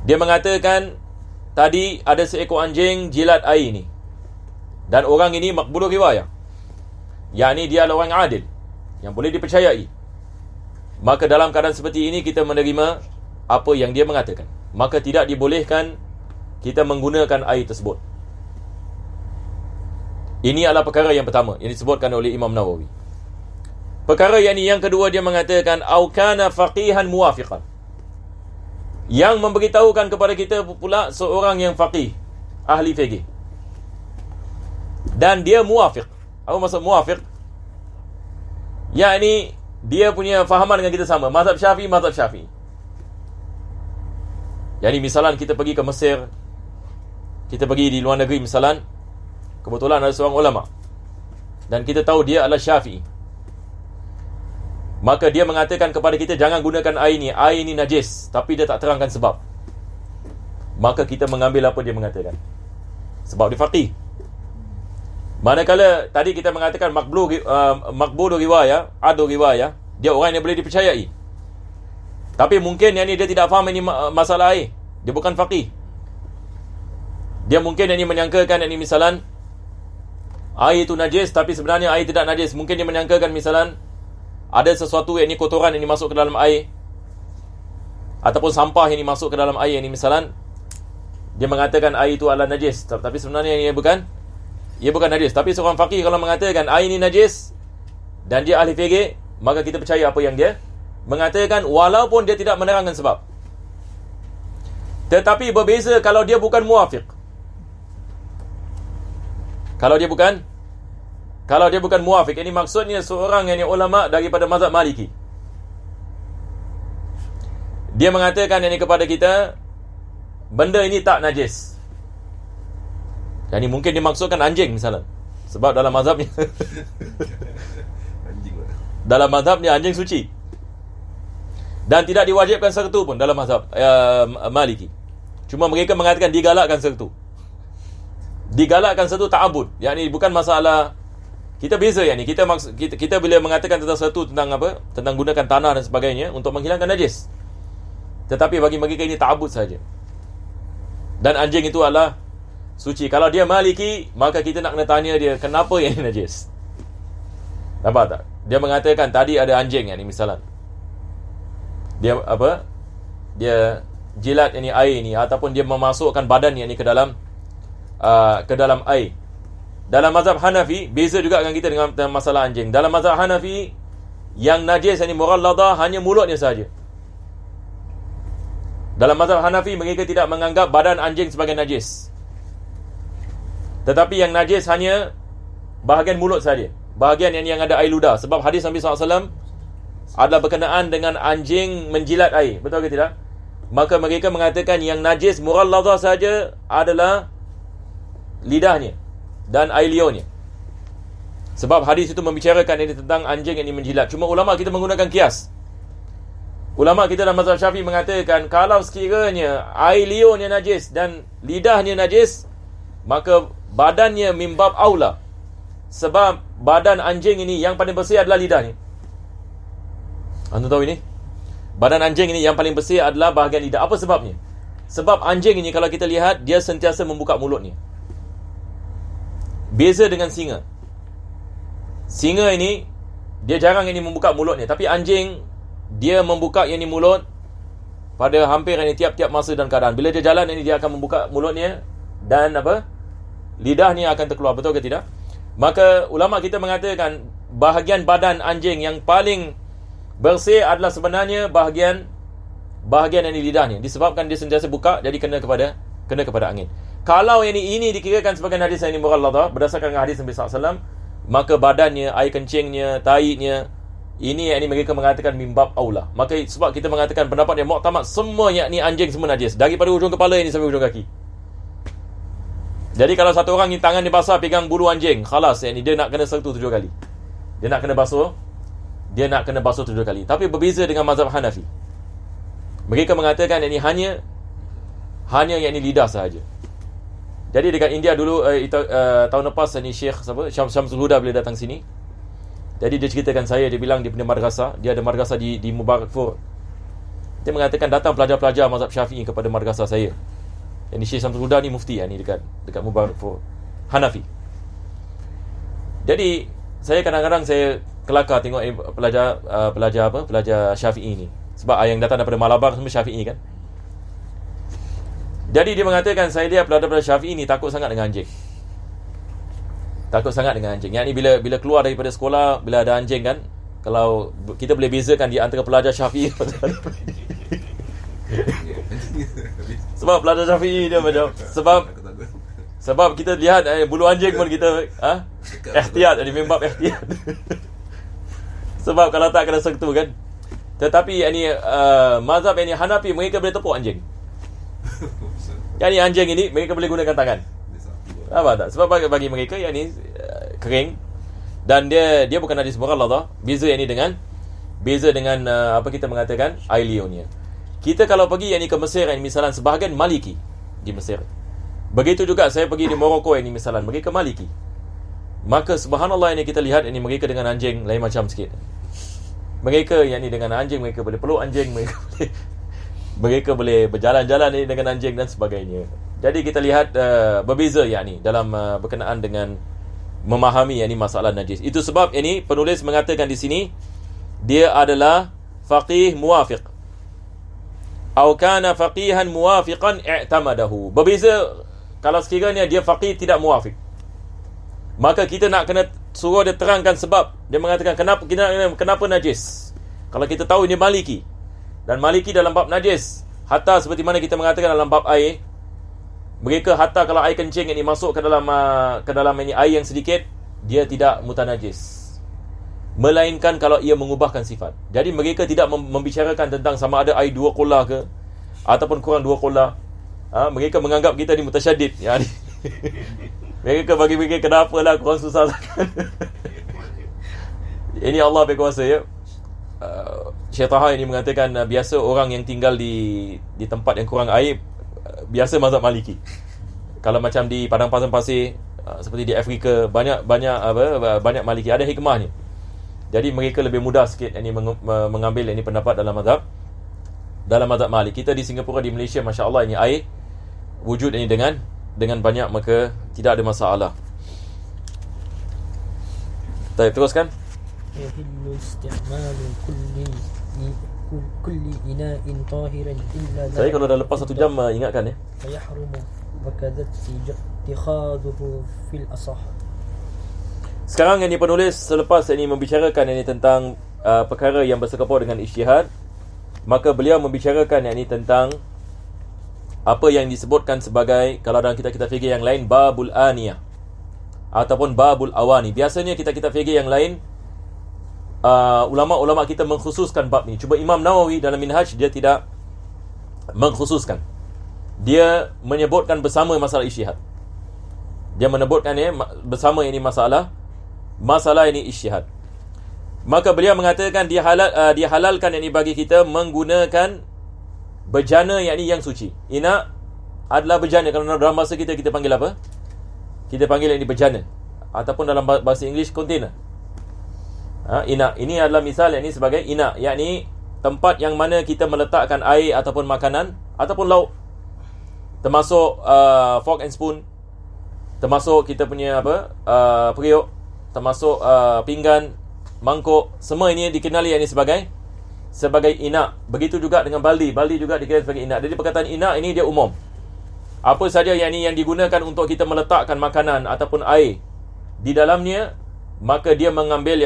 Dia mengatakan tadi ada seekor anjing jilat air ini. Dan orang ini maqbul riwayah. Yakni dia adalah orang adil yang boleh dipercayai. Maka dalam keadaan seperti ini kita menerima apa yang dia mengatakan. Maka tidak dibolehkan kita menggunakan air tersebut. Ini adalah perkara yang pertama yang disebutkan oleh Imam Nawawi. Perkara yang kedua dia mengatakan au kana faqihan muwafiqan. Yang memberitahukan kepada kita pula seorang yang faqih, ahli fiqh. Dan dia muwafiq. Apa maksud muwafiq? Yakni dia punya fahaman dengan kita sama, mazhab Syafi'i. Yani misalan kita pergi ke Mesir, kita pergi di luar negeri misalan, kebetulan ada seorang ulama dan kita tahu dia adalah Syafi'i. Maka dia mengatakan kepada kita jangan gunakan air ini najis, tapi dia tak terangkan sebab. Maka kita mengambil apa dia mengatakan. Sebab dia faqih. Manakala tadi kita mengatakan maqbul riwayah, adu riwayah, dia orang yang boleh dipercayai. Tapi mungkin yang ni dia tidak faham ini masalah air. Dia bukan faqih. Dia mungkin yang ni menyangkakan yang ni misalan air itu najis, tapi sebenarnya air tidak najis. Mungkin dia menyangkakan misalan ada sesuatu yang ni kotoran yang ni masuk ke dalam air, ataupun sampah yang ni masuk ke dalam air yang ni misalan dia mengatakan air itu adalah najis, tapi sebenarnya ia bukan najis. Tapi seorang faqih kalau mengatakan air ini najis dan dia ahli fiqh, maka kita percaya apa yang dia mengatakan walaupun dia tidak menerangkan sebab. Tetapi berbeza kalau dia bukan muwafiq. Kalau dia bukan muwafiq, ini maksudnya seorang yang ulama daripada mazhab Maliki. Dia mengatakan ini kepada kita benda ini tak najis. Yani mungkin dimaksudkan anjing misalnya. Sebab dalam mazhabnya dalam mazhabnya anjing suci. Dan tidak diwajibkan sertu pun dalam mazhab Maliki. Cuma mereka mengatakan digalakkan sertu. Digalakkan sertu ta'abud. Yani bukan masalah. Kita beza yang ni. Kita bila mengatakan tentang sertu, tentang apa? Tentang gunakan tanah dan sebagainya untuk menghilangkan najis. Tetapi bagi mereka ini ta'abud saja. Dan anjing itu adalah suci. Kalau dia Maliki, maka kita nak kena tanya dia kenapa yang ini najis. Nampak tak? Dia mengatakan tadi ada anjing yang ni misalnya. Dia apa? Dia jilat ini air ni ataupun dia memasukkan badan yang ni ke dalam air. Dalam mazhab Hanafi beza juga dengan kita dengan masalah anjing. Dalam mazhab Hanafi yang najis yang ni mughalladah hanya mulutnya saja. Dalam mazhab Hanafi mereka tidak menganggap badan anjing sebagai najis. Tetapi yang najis hanya bahagian mulut saja. Bahagian yang ada air ludah. Sebab hadis Nabi SAW adalah berkenaan dengan anjing menjilat air. Betul ke tidak? Maka mereka mengatakan yang najis mughalladah saja adalah lidahnya dan air liurnya. Sebab hadis itu membicarakan ini tentang anjing yang menjilat. Cuma ulama kita menggunakan kias. ulama kita dalam mazhab Syafi'i mengatakan kalau sekiranya air liurnya najis dan lidahnya najis, maka badannya mimbab aula. Sebab badan anjing ini yang paling bersih adalah lidahnya. Anda tahu ini? Badan anjing ini yang paling bersih adalah bahagian lidah. Apa sebabnya? Sebab anjing ini kalau kita lihat, dia sentiasa membuka mulutnya. Beza dengan singa. Singa ini dia jarang ini membuka mulutnya, tapi anjing dia membuka ini mulut pada hampir ini tiap-tiap masa dan keadaan. Bila dia jalan ini dia akan membuka mulutnya dan lidahnya akan terkeluar, betul ke tidak? Maka ulama kita mengatakan bahagian badan anjing yang paling bersih adalah sebenarnya bahagian ini lidahnya, disebabkan dia sentiasa buka, jadi kena kepada angin. Kalau ini dikirakan sebagai hadis yang mughalladah berdasarkan hadis Nabi SAW, maka badannya, air kencingnya, taiknya, ini mereka mengatakan mimbab aula. Maka sebab kita mengatakan pendapat yang muktamad, semua yakni anjing semua najis, daripada ujung kepala ini sampai ujung kaki. Jadi kalau satu orang ni tangan dia basah pegang bulu anjing, khalas, dia nak kena sertu 7 kali. Dia nak kena basuh 7 kali. Tapi berbeza dengan mazhab Hanafi. Mereka mengatakan ini hanya yang ini lidah sahaja. Jadi dekat India dulu tahun lepas ni Syekh Syamsul Huda bila datang sini. Jadi dia ceritakan saya, dia bilang dia punya madrasah, dia ada madrasah di Mubarakpur. Dia mengatakan datang pelajar-pelajar mazhab Syafi'i kepada madrasah saya. Yang Syekh Syamsul Huda ni mufti ni dekat Mubarakpur, Hanafi. Jadi saya kadang-kadang saya kelakar tengok pelajar Syafi'i ni. Sebab yang datang daripada Malabar semua Syafi'i kan. Jadi dia mengatakan saya lihat pelajar-pelajar Syafi'i ni takut sangat dengan anjing. Yang ni bila keluar daripada sekolah, bila ada anjing kan, kalau kita boleh bezakan di antara pelajar Syafi'i sebab pelajar Syafi'i dia macam sebab kita lihat bulu anjing pun kita ihtiyat, mimbab ihtiyat. Sebab kalau tak kena sentuh kan. Tetapi mazhab Hanafi mereka boleh tepuk anjing. Anjing ini mereka boleh gunakan tangan. Apa tak? Sebab bagi mereka yang ni kering dan dia bukan hadis mughalladah. Beza dengan apa kita mengatakan air liurnya. Kita kalau pergi ke Mesir misalan sebahagian Maliki di Mesir. Begitu juga saya pergi di Morocco misalan mereka Maliki. Maka subhanallah kita lihat mereka dengan anjing lain macam sikit. Mereka dengan anjing mereka boleh peluk anjing, mereka boleh berjalan-jalan dengan anjing dan sebagainya. Jadi kita lihat berbeza dalam berkenaan dengan memahami masalah najis. Itu sebab penulis mengatakan di sini dia adalah faqih muwafiq. Atau kana faqihan muwafiqan i'tamadahu. Berbeza kalau sekiranya dia faqih tidak muwafiq. Maka kita nak kena suruh dia terangkan sebab. Dia mengatakan kenapa najis. Kalau kita tahu ini Maliki. Dan Maliki dalam bab najis, hatta seperti mana kita mengatakan dalam bab air, mereka hatta kalau air kencing masuk ke dalam air yang sedikit, dia tidak mutanajis. Melainkan kalau ia mengubahkan sifat. Jadi mereka tidak membicarakan tentang sama ada air 2 qullah ke ataupun kurang 2 qullah. Mereka menganggap kita ni mutasyaddid. Mereka bagi mereka kenapalah kurang susah sangat. Ini Allah berkuasa ya. Syekh Taha ini mengatakan biasa orang yang tinggal di tempat yang kurang air biasa mazhab Maliki. Kalau macam di padang pasir seperti di Afrika banyak Maliki, ada hikmahnya. Jadi mereka lebih mudah sikit mengambil pendapat dalam mazhab Malik. Kita di Singapura, di Malaysia, masya-Allah air wujud dengan banyak, maka tidak ada masalah. Baik, teruskan. Yahillu isti'malu kulli ina'in tahiran illa Saya kalau dah lepas 1 jam ingatkan ya. Fayahrumu wa kadzati ittikhadhuhu fil asah. Sekarang penulis selepas membicarakan tentang perkara yang bersekupu dengan ijtihad, maka beliau membicarakan tentang apa yang disebutkan sebagai, kalau dalam kitab-kitab fikih yang lain, babul aniyah ataupun babul awani. Biasanya kitab-kitab fikih yang lain ulama-ulama kita mengkhususkan bab ni. Cuba Imam Nawawi dalam Minhaj dia tidak mengkhususkan. Dia menyebutkan bersama masalah ijtihad. Dia menyebutkan bersama masalah ijtihad. Maka beliau mengatakan dihalalkan yakni bagi kita menggunakan bejana yakni yang suci. Ina adalah bejana. Kalau dalam bahasa kita panggil apa? Kita panggil yakni bejana, ataupun dalam bahasa English container. Ina. Ini adalah misal yakni sebagai ina, yakni tempat yang mana kita meletakkan air ataupun makanan ataupun lauk. Termasuk fork and spoon, termasuk kita punya periuk, termasuk pinggan, mangkuk, semua ini dikenali yakni sebagai ina. Begitu juga dengan baldi juga dikenali sebagai ina. Jadi perkataan ina ini dia umum. Apa saja yang digunakan untuk kita meletakkan makanan ataupun air di dalamnya, maka dia mengambil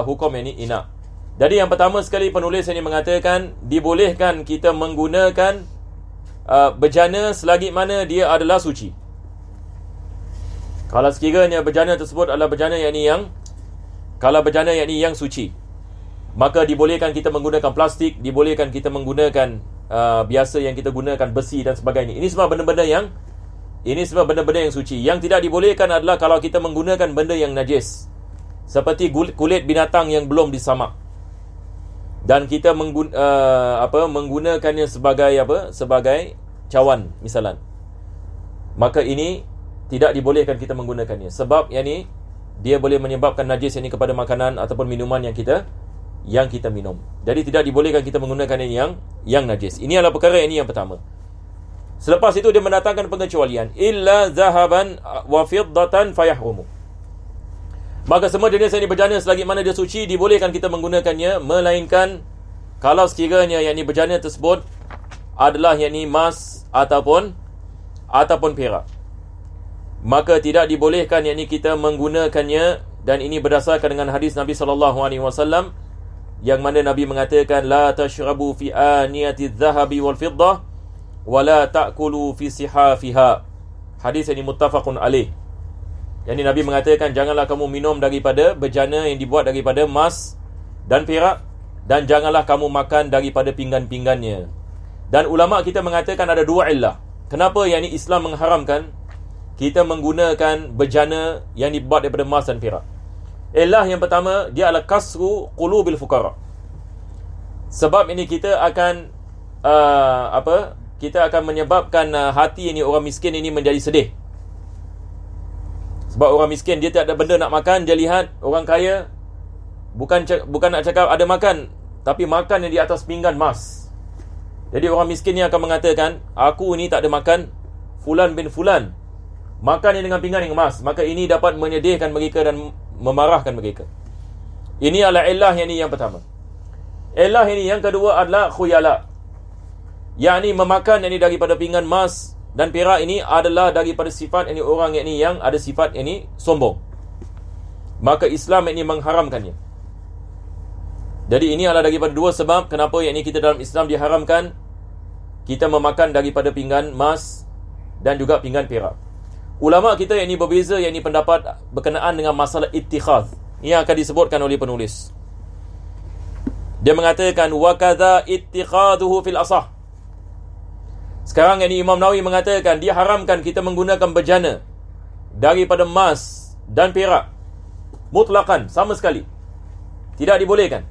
hukum ina. Jadi yang pertama sekali penulis ini mengatakan dibolehkan kita menggunakan bejana selagi mana dia adalah suci. Kalau sekiranya bejana tersebut adalah bejana yang suci, maka dibolehkan kita menggunakan plastik, dibolehkan kita menggunakan biasa yang kita gunakan besi dan sebagainya. Ini semua benda-benda yang suci. Yang tidak dibolehkan adalah kalau kita menggunakan benda yang najis, seperti kulit binatang yang belum disamak, dan kita menggunakannya sebagai cawan misalan. Maka ini tidak dibolehkan kita menggunakannya, sebab dia boleh menyebabkan najis kepada makanan ataupun minuman yang kita minum. Jadi tidak dibolehkan kita menggunakan yang najis. Ini adalah perkara yang pertama. Selepas itu dia mendatangkan pengecualian, illa zahaban wa fiddatan fayahrumu. Maka semua jenis bejana selagi mana dia suci dibolehkan kita menggunakannya, melainkan kalau sekiranya bejana tersebut adalah emas ataupun perak, maka tidak dibolehkan kita menggunakannya. Dan ini berdasarkan dengan hadis Nabi SAW, yang mana Nabi mengatakan la tashrabu fi aniyati adh-dhahabi wal fiddah wa la ta'kulu fi sihafiha. Hadis ini muttafaqun alaih. Yani Nabi mengatakan janganlah kamu minum daripada bejana yang dibuat daripada emas dan perak, dan janganlah kamu makan daripada pinggan-pinggannya. Dan ulama kita mengatakan ada dua illah kenapa Islam mengharamkan kita menggunakan bejana yang dibuat daripada emas dan perak. Illah yang pertama, dia adalah kasru qulubil fuqara. Sebab ini kita akan kita akan menyebabkan hati orang miskin ini menjadi sedih. Sebab orang miskin dia tak ada benda nak makan, dia lihat orang kaya bukan nak cakap ada makan, tapi makan yang di atas pinggan emas. Jadi orang miskin ni akan mengatakan, aku ni tak ada makan, fulan bin fulan makan yang dengan pinggan yang emas. Maka ini dapat menyedihkan mereka dan memarahkan mereka. Ini adalah illah yang pertama. Illah yang kedua adalah khuyala, yakni memakan daripada pinggan emas dan perak. Ini adalah daripada sifat orang yang ada sifat sombong. Maka Islam mengharamkannya. Jadi ini adalah daripada dua sebab kenapa kita dalam Islam diharamkan kita memakan daripada pinggan emas dan juga pinggan perak. Ulama kita berbeza pendapat berkenaan dengan masalah ittikhaz. Ini akan disebutkan oleh penulis. Dia mengatakan wa kadza ittikhadhuhu fil asah. Sekarang Imam Nawawi mengatakan dia haramkan kita menggunakan bejana daripada emas dan perak mutlaqan, sama sekali tidak dibolehkan.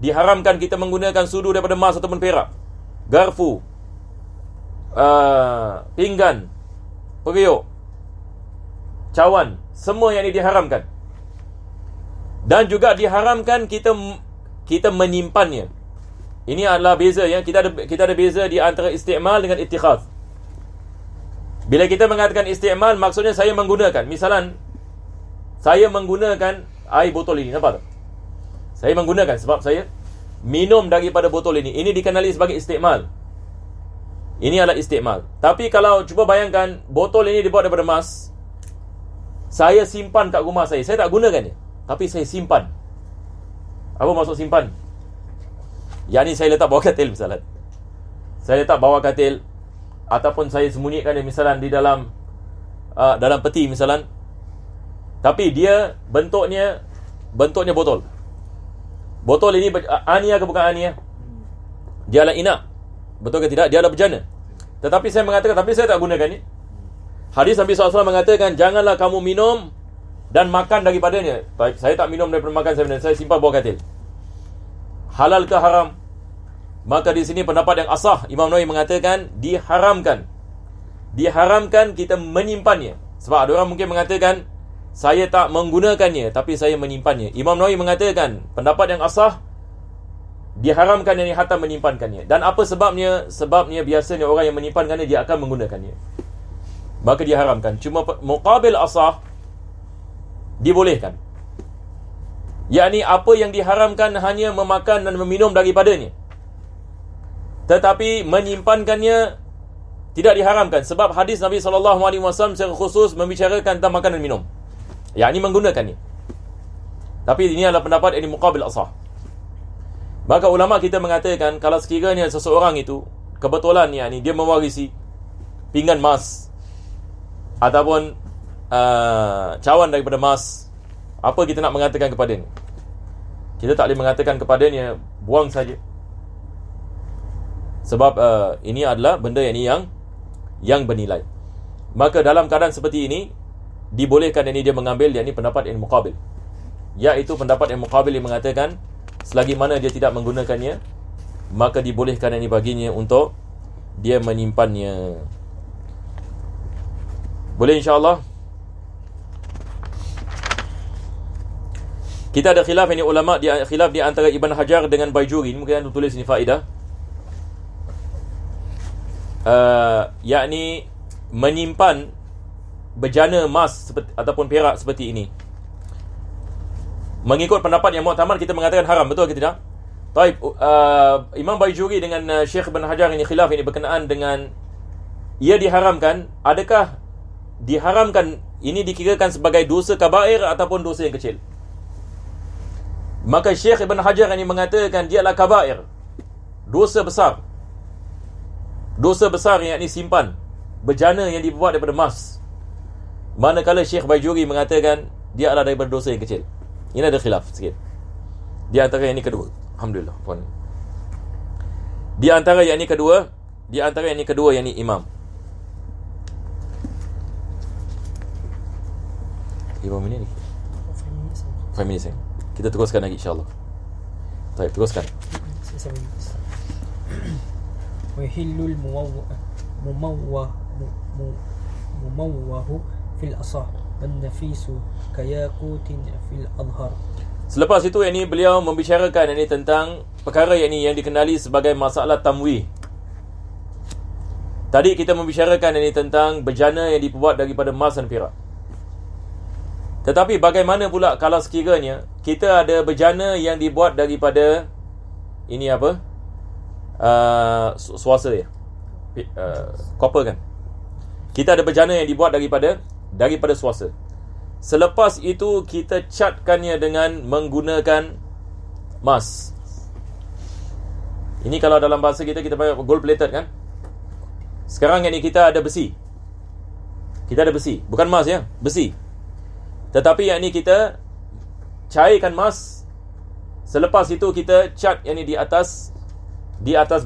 Diharamkan kita menggunakan sudu daripada emas ataupun perak, garfu, pinggan, periuk, cawan, semua yang ini diharamkan. Dan juga diharamkan kita menyimpannya. Ini adalah beza kita ada beza di antara isti'mal dengan ittikhaz. Bila kita mengatakan isti'mal, maksudnya saya menggunakan. Misalan, saya menggunakan air botol ini, nampak tak? Saya menggunakan sebab saya minum daripada botol ini. Ini dikenali sebagai isti'mal. Ini adalah isti'mal. Tapi kalau cuba bayangkan botol ini dibuat daripada emas, saya simpan kat rumah saya tak gunakannya, tapi saya simpan. Apa maksud simpan? Yang ni saya letak bawah katil misalan. Saya letak bawah katil, ataupun saya sembunyikan dia misalan di dalam peti misalan. Tapi dia bentuknya botol. Botol ini aniyah ke bukan aniyah? Dia adalah ina. Betul ke tidak? Dia adalah bejana. Tetapi saya mengatakan, tapi saya tak gunakan ni. Hadis Nabi SAW mengatakan, janganlah kamu minum dan makan daripadanya. Baik, saya tak minum daripada makan saya simpan bawah katil. Halal ke haram? Maka di sini pendapat yang asah, Imam Nawawi mengatakan diharamkan. Diharamkan kita menyimpannya. Sebab ada orang mungkin mengatakan saya tak menggunakannya tapi saya menyimpannya. Imam Nawawi mengatakan pendapat yang asah, diharamkan yang hatta menyimpankannya. Dan apa sebabnya? Sebabnya biasanya orang yang menyimpankannya dia akan menggunakannya. Maka diharamkan. Cuma muqabil asah dibolehkan. Yakni apa yang diharamkan hanya memakan dan meminum daripadanya. Tetapi menyimpankannya tidak diharamkan sebab hadis Nabi SAW secara khusus membicarakan tentang makan dan minum. Yakni menggunakannya. Tapi ini adalah pendapat yang muqabil asah. Maka ulama kita mengatakan kalau sekiranya seseorang itu kebetulan yakni dia mewarisi pinggan emas ataupun cawan daripada emas, apa kita nak mengatakan kepadanya? Kita tak boleh mengatakan kepadanya buang saja. Sebab ini adalah benda yang bernilai. Maka dalam keadaan seperti ini dibolehkan ini dia mengambil, yakni pendapat yang muqabil, iaitu pendapat yang muqabil yang mengatakan selagi mana dia tidak menggunakannya maka dibolehkan ini baginya untuk dia menyimpannya. Boleh insya-Allah. Kita ada khilaf ini ulama, khilaf di antara Ibn Hajar dengan Baijuri. Mungkin anda tulis ini faedah. Yakni menyimpan bejana emas ataupun perak seperti ini. Mengikut pendapat yang mu'tamad kita mengatakan haram, betul ke tidak? Taib, Imam Baijuri dengan Syekh Ibn Hajar ini khilaf ini berkenaan dengan ia diharamkan. Adakah diharamkan ini dikirakan sebagai dosa kabair ataupun dosa yang kecil? Maka Syekh Ibn Hajar ini mengatakan dia adalah kabair, dosa besar. Dosa besar yang ini simpan bejana yang dibuat daripada emas. Manakala Syekh Baijuri mengatakan dia adalah daripada dosa yang kecil. Ini ada khilaf sikit. Di antara yang ini kedua. Alhamdulillah. Puan. Di antara yang ini kedua, yang ini imam. 5 minit ni. 5 minit. Kita teruskan lagi insya-Allah. Baik, teruskan. Wahillul mumawwahu fil asah wan nafisu kayaqutin fil adhar. Selepas itu ini beliau membicarakan ini tentang perkara yang dikenali sebagai masalah tamwih. Tadi kita membicarakan ini tentang bejana yang dibuat daripada emas dan perak. Tetapi bagaimana pula kalau sekiranya kita ada bejana yang dibuat daripada ini apa? Suasa ya. Copper kan. Kita ada bejana yang dibuat daripada suasa. Selepas itu kita catkannya dengan menggunakan emas. Ini kalau dalam bahasa kita pakai gold plated kan. Sekarang ini kita ada besi. Kita ada besi, bukan emas ya, besi. Tetapi yang ini kita cairkan emas. Selepas itu kita cat yang ini di atas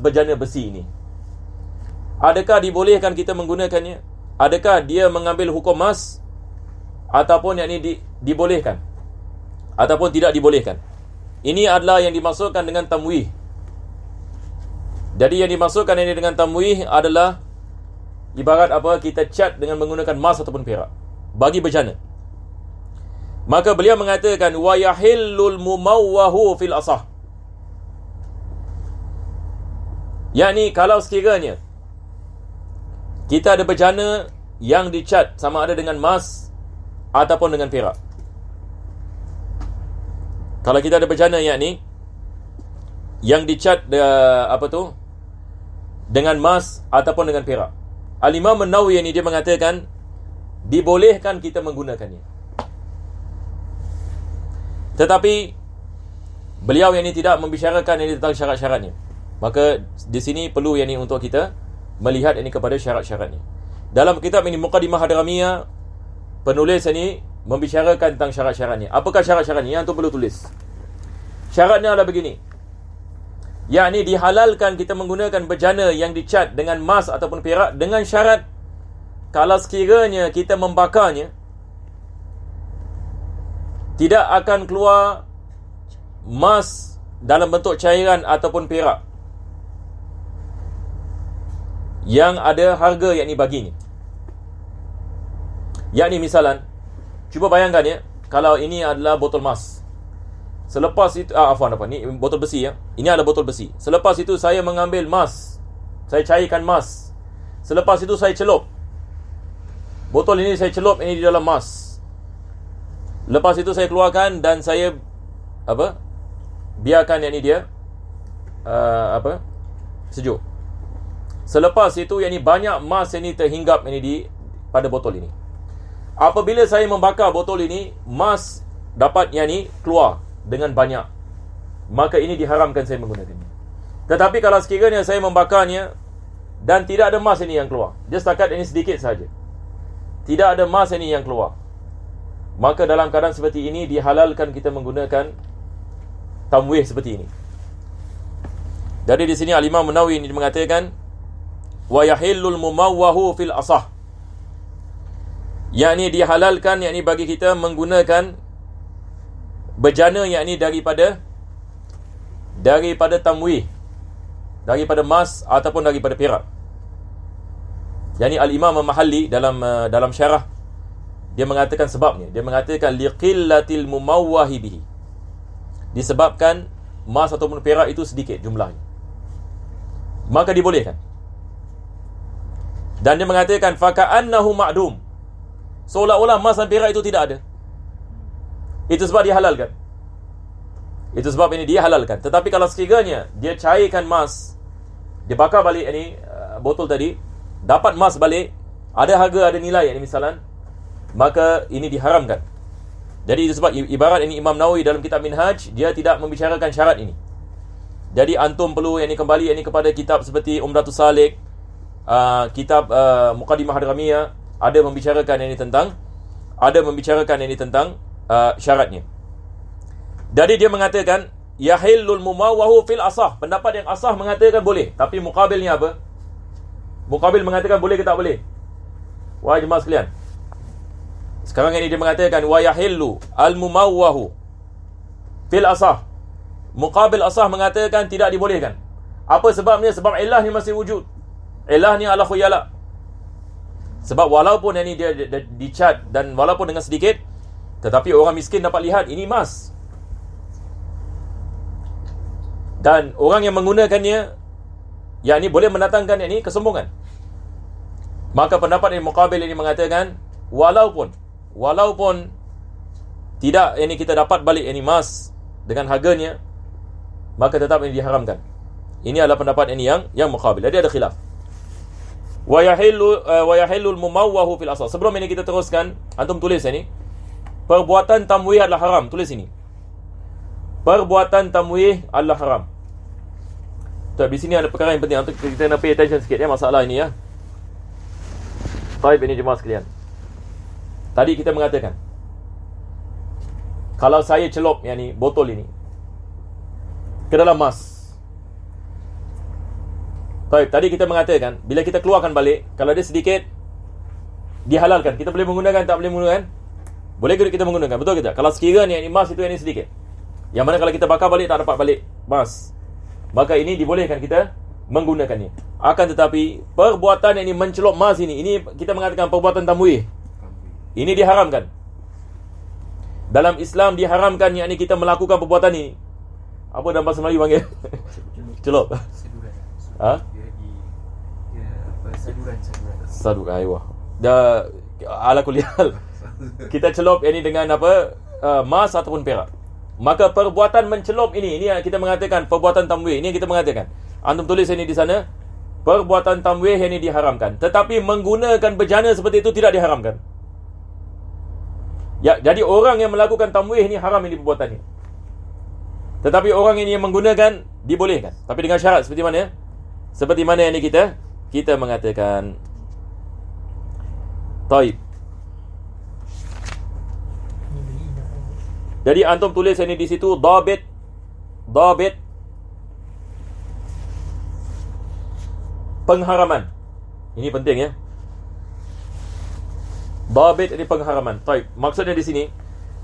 bejana besi ini. Adakah dibolehkan kita menggunakannya? Adakah dia mengambil hukum emas ataupun yang ini dibolehkan ataupun tidak dibolehkan? Ini adalah yang dimaksudkan dengan tamwih. Jadi yang dimaksudkan ini dengan tamwih adalah ibarat apa? Kita cat dengan menggunakan emas ataupun perak bagi bejana. Maka beliau mengatakan wa yahillul mumawwahu fil asah. Yakni kalau sekiranya kita ada bejana yang dicat sama ada dengan emas ataupun dengan perak. Kalau kita ada bejana yakni yang dicat dengan emas ataupun dengan perak. Al-Imam An-Nawawi ini dia mengatakan dibolehkan kita menggunakannya. Tetapi beliau yang ini tidak membicarakan ini tentang syarat-syaratnya. Maka di sini perlu yang ini untuk kita melihat ini kepada syarat-syaratnya. Dalam kitab ini Muqaddimah Hadramiyah, penulis ini membicarakan tentang syarat-syaratnya. Apakah syarat-syaratnya? Yang tu perlu tulis. Syaratnya adalah begini. Yakni dihalalkan kita menggunakan bejana yang dicat dengan emas ataupun perak dengan syarat kalau sekiranya kita membakarnya tidak akan keluar emas dalam bentuk cairan ataupun perak yang ada harga yakni baginya. Yakni misalan, cuba bayangkan ya, kalau ini adalah botol emas. Selepas itu ni botol besi ya. Ini adalah botol besi. Selepas itu saya mengambil emas. Saya cairkan emas. Selepas itu saya celup. Botol ini saya celup ini di dalam emas. Lepas itu saya keluarkan dan saya biarkan yang ni dia sejuk. Selepas itu yang ni banyak emas yang ni terhinggap ini di pada botol ini. Apabila saya membakar botol ini, emas dapat yang ni keluar dengan banyak. Maka ini diharamkan saya menggunakannya. Tetapi kalau sekiranya saya membakarnya dan tidak ada emas ini yang keluar, dia setakat ini sedikit saja, tidak ada emas ini yang keluar, maka dalam keadaan seperti ini dihalalkan kita menggunakan tamwih seperti ini. Jadi di sini Al-Imam Nawawi ini mengatakan wa yahillul mumawwahu fil asah, yakni dihalalkan yakni bagi kita menggunakan bejana yakni daripada tamwih, daripada emas ataupun daripada perak. Yani Al-Imam Al-Mahalli dalam syarah dia mengatakan sebabnya. Dia mengatakan liqillatil mumawwahi bihi, disebabkan emas ataupun perak itu sedikit jumlahnya, maka dibolehkan. Dan dia mengatakan faka'annahu ma'dum, seolah-olah emas dan perak itu tidak ada. Itu sebab dihalalkan. Itu sebab ini dihalalkan. Tetapi kalau sekiranya dia cairkan emas, dia bakar balik ini botol tadi, dapat emas balik, ada harga, ada nilai ini misalan, maka ini diharamkan. Jadi itu sebab ibarat ini Imam Nawawi dalam kitab Minhaj, dia tidak membicarakan syarat ini. Jadi antum perlu ini kembali ini kepada kitab seperti Umdatus Salik, kitab Muqaddimah Hadramiyah, ada membicarakan ini tentang syaratnya. Jadi dia mengatakan yahillul mumawwahu fil asah. Pendapat yang asah mengatakan boleh, tapi muqabilnya apa? Muqabil mengatakan boleh ke tak boleh? Wahai jemaah sekalian, sekarang ini dia mengatakan wa yahillu al mumawwahu fil asah. Muqabil asah mengatakan tidak dibolehkan. Apa sebabnya? Sebab ilah ni masih wujud. Ilah ni ala khuyala. Sebab walaupun ini dia dicat dan walaupun dengan sedikit, tetapi orang miskin dapat lihat ini emas. Dan orang yang menggunakannya, yakni boleh mendatangkan yakni kesombongan. Maka pendapat yang muqabil ini mengatakan walaupun tidak yakni kita dapat balik yakni emas dengan harganya, maka tetap ini diharamkan. Ini adalah pendapat ini yang muqabil. Jadi ada khilaf. Wa yahillul mumawwahu fil asal. Sebelum ini kita teruskan, antum tulis ini. Perbuatan tamwih adalah haram. Tulis ini. Perbuatan tamwih adalah haram. Di sini ada perkara yang penting untuk kita nak pay attention sikit ya, masalah ini ya. Baik, ini jemaah sekalian. Tadi kita mengatakan kalau saya celup yang ni botol ini ke dalam emas. Baik, tadi kita mengatakan bila kita keluarkan balik, kalau dia sedikit dihalalkan. Kita boleh menggunakan, tak boleh menggunakan? Boleh ke kita menggunakan? Betul ke tak? Kalau sekiranya emas itu yang ini sedikit, yang mana kalau kita bakar balik tak dapat balik emas, maka ini dibolehkan kita menggunakannya. Akan tetapi perbuatan yang ini mencelup emas ini kita mengatakan perbuatan tamwih. Ini diharamkan. Dalam Islam diharamkan yakni kita melakukan perbuatan ini. Apa dalam bahasa Melayu panggil? Celup. Saduran. Aywa. Dah ala kuliah. Kita celup ini dengan emas ataupun perak. Maka perbuatan mencelup ini kita mengatakan perbuatan tamwih. Ini kita mengatakan. Antum tulis ini di sana. Perbuatan tamwih ini diharamkan. Tetapi menggunakan bejana seperti itu tidak diharamkan. Ya, jadi orang yang melakukan tamwih ini haram ini perbuatannya. Tetapi orang ini yang menggunakan dibolehkan. Tapi dengan syarat seperti mana? Seperti mana yang ini kita mengatakan. Taib. Jadi antum tulis ini di situ dabit pengharaman. Ini penting ya. Dabit ini pengharaman. Taib. Maksudnya di sini,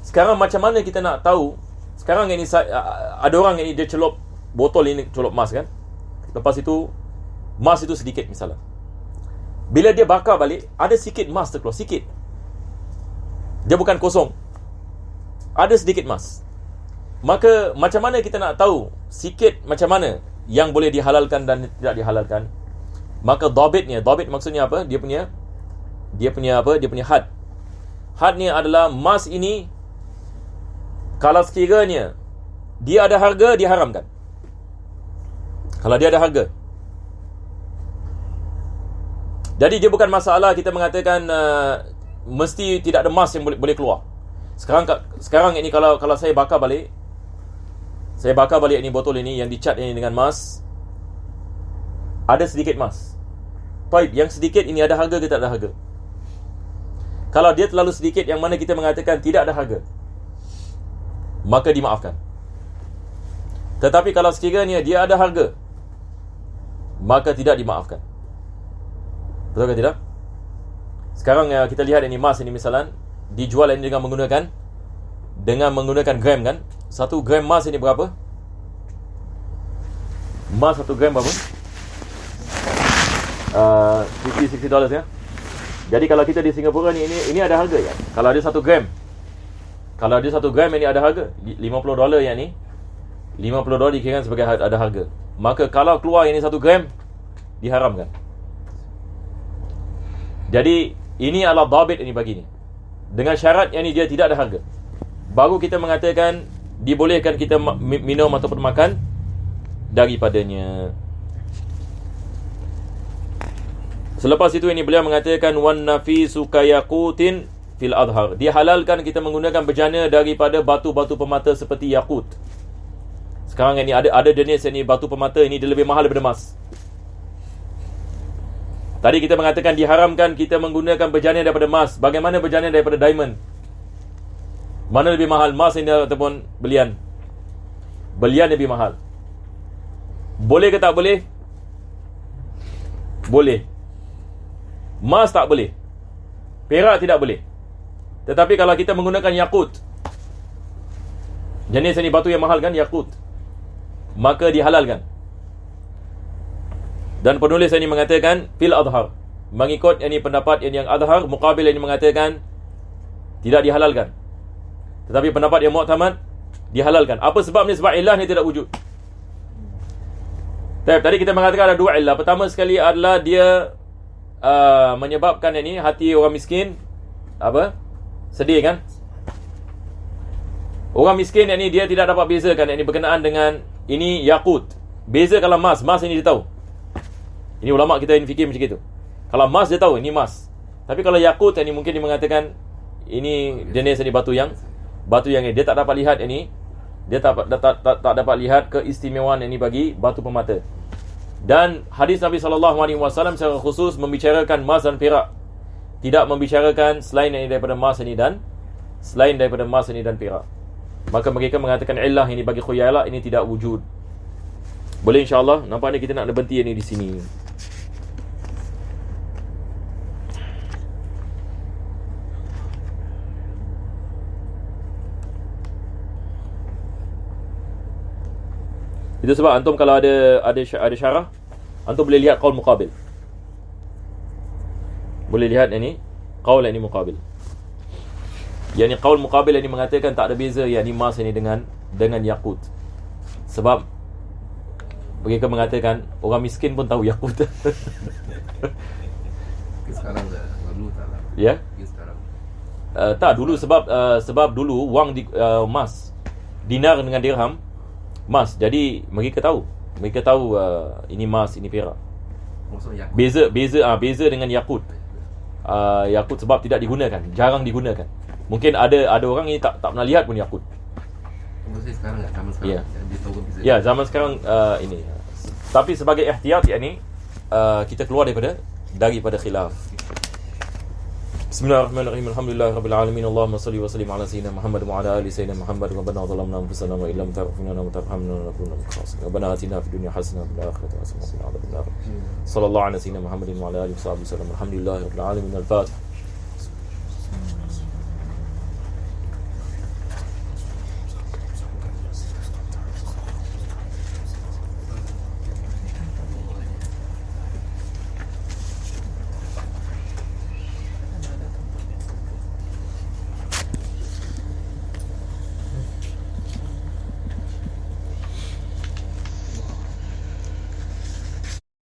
Sekarang macam mana kita nak tahu? Sekarang ini ada orang ini dia celup botol ini, celup mas kan. Lepas itu mas itu sedikit misalnya. Bila dia bakar balik, ada sikit mas terkeluar, sikit. Dia bukan kosong. Ada sedikit mas. Maka macam mana kita nak tahu sikit macam mana yang boleh dihalalkan dan tidak dihalalkan? Maka dhabit maksudnya apa? Dia punya had. Hadnya adalah mas ini kalau sekiranya dia ada harga, diharamkan. Kalau dia ada harga. Jadi dia bukan masalah kita mengatakan mesti tidak ada mas yang boleh keluar. Sekarang ini kalau saya bakar balik ini botol ini yang dicat ini dengan mas, ada sedikit mas. Baik, yang sedikit ini ada harga ke tak ada harga? Kalau dia terlalu sedikit yang mana kita mengatakan tidak ada harga, maka dimaafkan. Tetapi kalau sekiranya dia ada harga, maka tidak dimaafkan. Betul ke tidak? Sekarang kita lihat ini mas ini misalnya dijual ini dengan menggunakan gram kan. 1 gram mas ini berapa? Mas 1 gram berapa? $50-60 ya. Jadi kalau kita di Singapura ni ini ada harga ya. Kalau ada 1 gram. Kalau ada 1 gram ini ada harga. $50 yang ni. $50 dikira sebagai ada harga. Maka kalau keluar ini 1 gram, diharamkan. Jadi ini adalah dhabit ini bagi ni. Dengan syarat yang ni dia tidak ada harga, baru kita mengatakan dibolehkan kita minum ataupun makan daripadanya. Selepas itu ini beliau mengatakan wan nafisu kayaqutin fil adhar. Dihalalkan kita menggunakan bejana daripada batu-batu permata seperti yakut. Sekarang ini ada jenis ini batu permata ini dia lebih mahal daripada emas. Tadi kita mengatakan diharamkan kita menggunakan bejana daripada emas. Bagaimana bejana daripada diamond? Mana lebih mahal, emas ini ataupun belian? Belian lebih mahal. Boleh ke tak boleh? Boleh. Emas tak boleh. Perak tidak boleh. Tetapi kalau kita menggunakan yakut, jenis ini batu yang mahal kan, yakut, maka dihalalkan. Dan penulis ini mengatakan fil adhar, mengikut ini pendapat yang adhar, muqabil ini mengatakan tidak dihalalkan. Tetapi pendapat yang mu'tamad dihalalkan. Apa sebabnya? Sebab illah ni tidak wujud. Tadi kita mengatakan ada 2 illah. Pertama sekali adalah dia menyebabkan ini hati orang miskin sedih kan. Orang miskin ini dia tidak dapat bezakan ini berkenaan dengan ini yakut. Beza kalau emas ini dia tahu. Ini ulama kita yang fikir macam itu. Kalau emas dia tahu ini emas. Tapi kalau yakut ini mungkin dia mengatakan ini jenis ini batu yang dia tak dapat lihat ini. Dia tak dapat lihat keistimewaan ini bagi batu permata. Dan hadis Nabi SAW secara khusus membicarakan emas dan perak, tidak membicarakan selain ini daripada emas ini dan perak. Maka mereka mengatakan illah ini bagi khuyala ini tidak wujud. Boleh insya-Allah. Nampaknya kita nak berhenti ini di sini. Itu sebab antum kalau ada syarah, antum boleh lihat qaul muqabil. Boleh lihat ini qaul ini muqabil. Yang ni qaul muqabil ini mengatakan tak ada beza yang ni emas ini dengan yakut. Sebab mereka mengatakan orang miskin pun tahu yakut. Sekarang dah, dulu tak lah. Ya? Sekarang. Tak dulu sebab dulu wang emas, dinar dengan dirham emas. Jadi mereka tahu ini emas, ini perak. Beza dengan yakut. Yakut sebab tidak digunakan, jarang digunakan. Mungkin ada orang ini tak pernah lihat pun yakut. Sekarang zaman sekarang. Ya. Dia tahu beza. Ya, zaman sekarang ini. Tapi sebagai ihtiyat yakni kita keluar daripada khilaf. Bismillahirrahmanirrahim. Alhamdulillahirabbil alamin. Allahumma shalli wa sallim ala sayyidina Muhammad wa ala ali sayyidina Muhammad. Rabbana zalamna anfusana wa illam taghfir lana wa tarhamna lanakunanna minal khasirin. Rabbana atina fid dunya hasanah wa fil akhirati hasanah wa qina adhaban nar. Sallallahu ala sayyidina Muhammadin wa ala alihi wa sahbihi wasallam. Alhamdulillahirabbil alamin. Al-Fatihah.